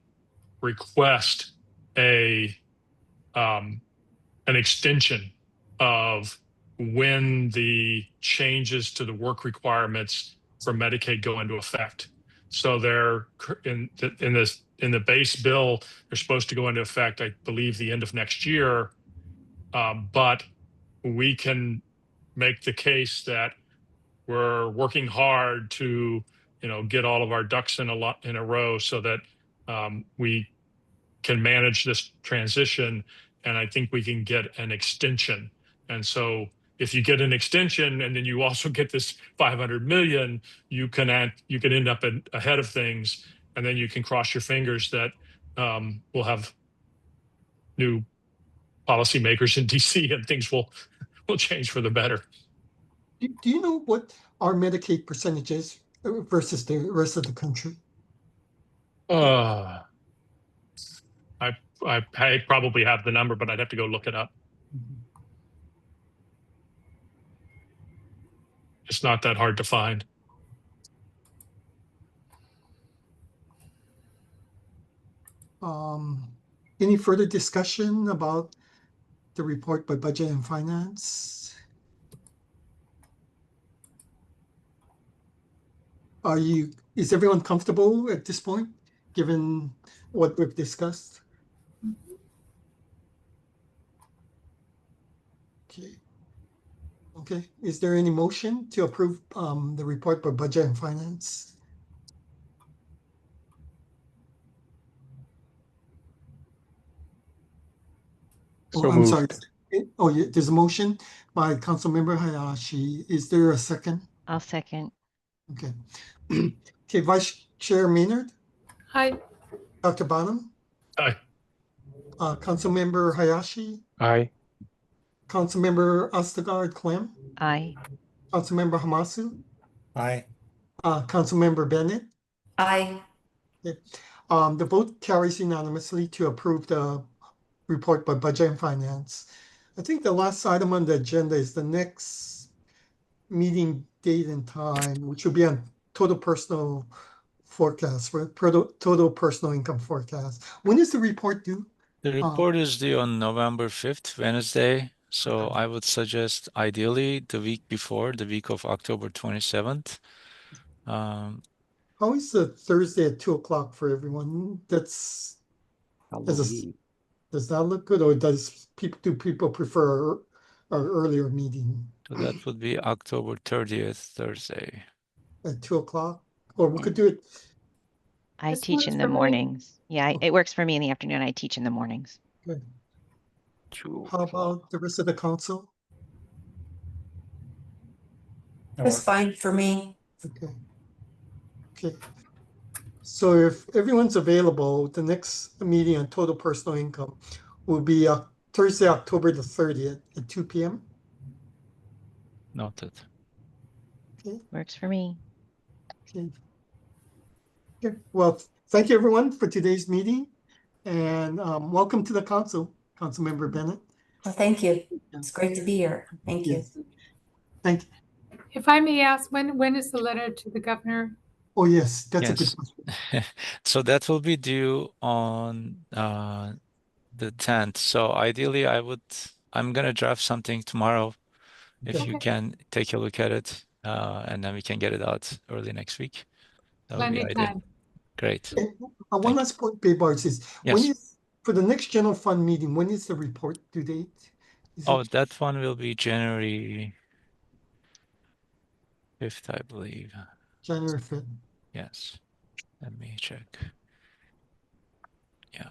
request an extension of when the changes to the work requirements for Medicaid go into effect. So they're in the base bill, they're supposed to go into effect, I believe, the end of next year. But we can make the case that we're working hard to, get all of our ducks in a row so that we can manage this transition. And I think we can get an extension. And so if you get an extension and then you also get this 500 million, you can end up ahead of things, and then you can cross your fingers that we'll have new policymakers in DC and things will change for the better. Do you know what our Medicaid percentage is versus the rest of the country? I probably have the number, but I'd have to go look it up. It's not that hard to find. Any further discussion about the report by Budget and Finance? Is everyone comfortable at this point, given what we've discussed? Okay. Is there any motion to approve the report by Budget and Finance? So I'm moved. sorry. Oh, yeah, there's a motion by Councilmember Hayashi. Is there a second? I'll second. Okay. Okay, Vice Chair Maynard, Aye. Dr. Bonham, Aye. Councilmember Hayashi, Aye. Councilmember Ostergaard Clem, Aye. Councilmember Hamasu, Aye. Councilmember Bennett. Aye. The vote carries unanimously to approve the report by Budget and Finance. I think the last item on the agenda is the next meeting date and time, which will be on total personal forecast, total personal income forecast. When is the report due? The report is due on November 5th, Wednesday. So Okay. I would suggest ideally the week before, the week of October 27th. How is the Thursday at 2:00 for everyone? Does that look good, or do people prefer our earlier meeting So that would be October 30th, Thursday. at 2:00? Or we could do it. I This teach works in for the me. mornings. Yeah, it works for me in the afternoon. I teach in the mornings. Good. 2 How o'clock. about the rest of the council? That's fine for me. Okay. Okay. So if everyone's available, the next meeting on total personal income will be Thursday, October the 30th at 2 p.m. Noted. Okay. Works for me. Okay. Okay. Well, thank you everyone for today's meeting, and welcome to the council, Councilmember Bennett. Well, thank you. It's great to be here. Thank you. Yes. Thank you. If I may ask, when is the letter to the governor? Oh, yes, that's a good Yes. question. So that will be due on the 10th. So ideally I'm gonna draft something tomorrow if you Okay. can take a look at it, and then we can get it out early next week. That would be Plenty ideal. time. Great. Okay. One Thank you. last point, Baybars, is when Yes. is, for the next general fund meeting, when is the report due date? Is Oh, it that one will be January 5th, I believe. January 5th? Yes. Let me check. Yeah.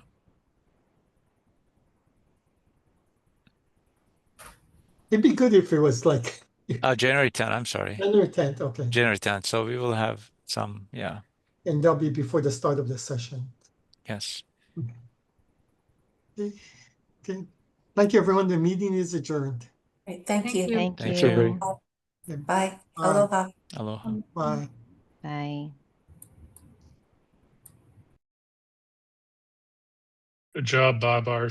It'd be good if it was like January 10th, I'm sorry. January 10th, okay. January 10th. So we will have some, yeah. And that'll be before the start of the session. Yes. Okay. Okay. Thank you, everyone. The meeting is adjourned. Great, thank you. Thank Thanks, you. everybody. Okay. Bye. Bye. Aloha. Aloha. Bye. Bye. Good job, Bob Ars.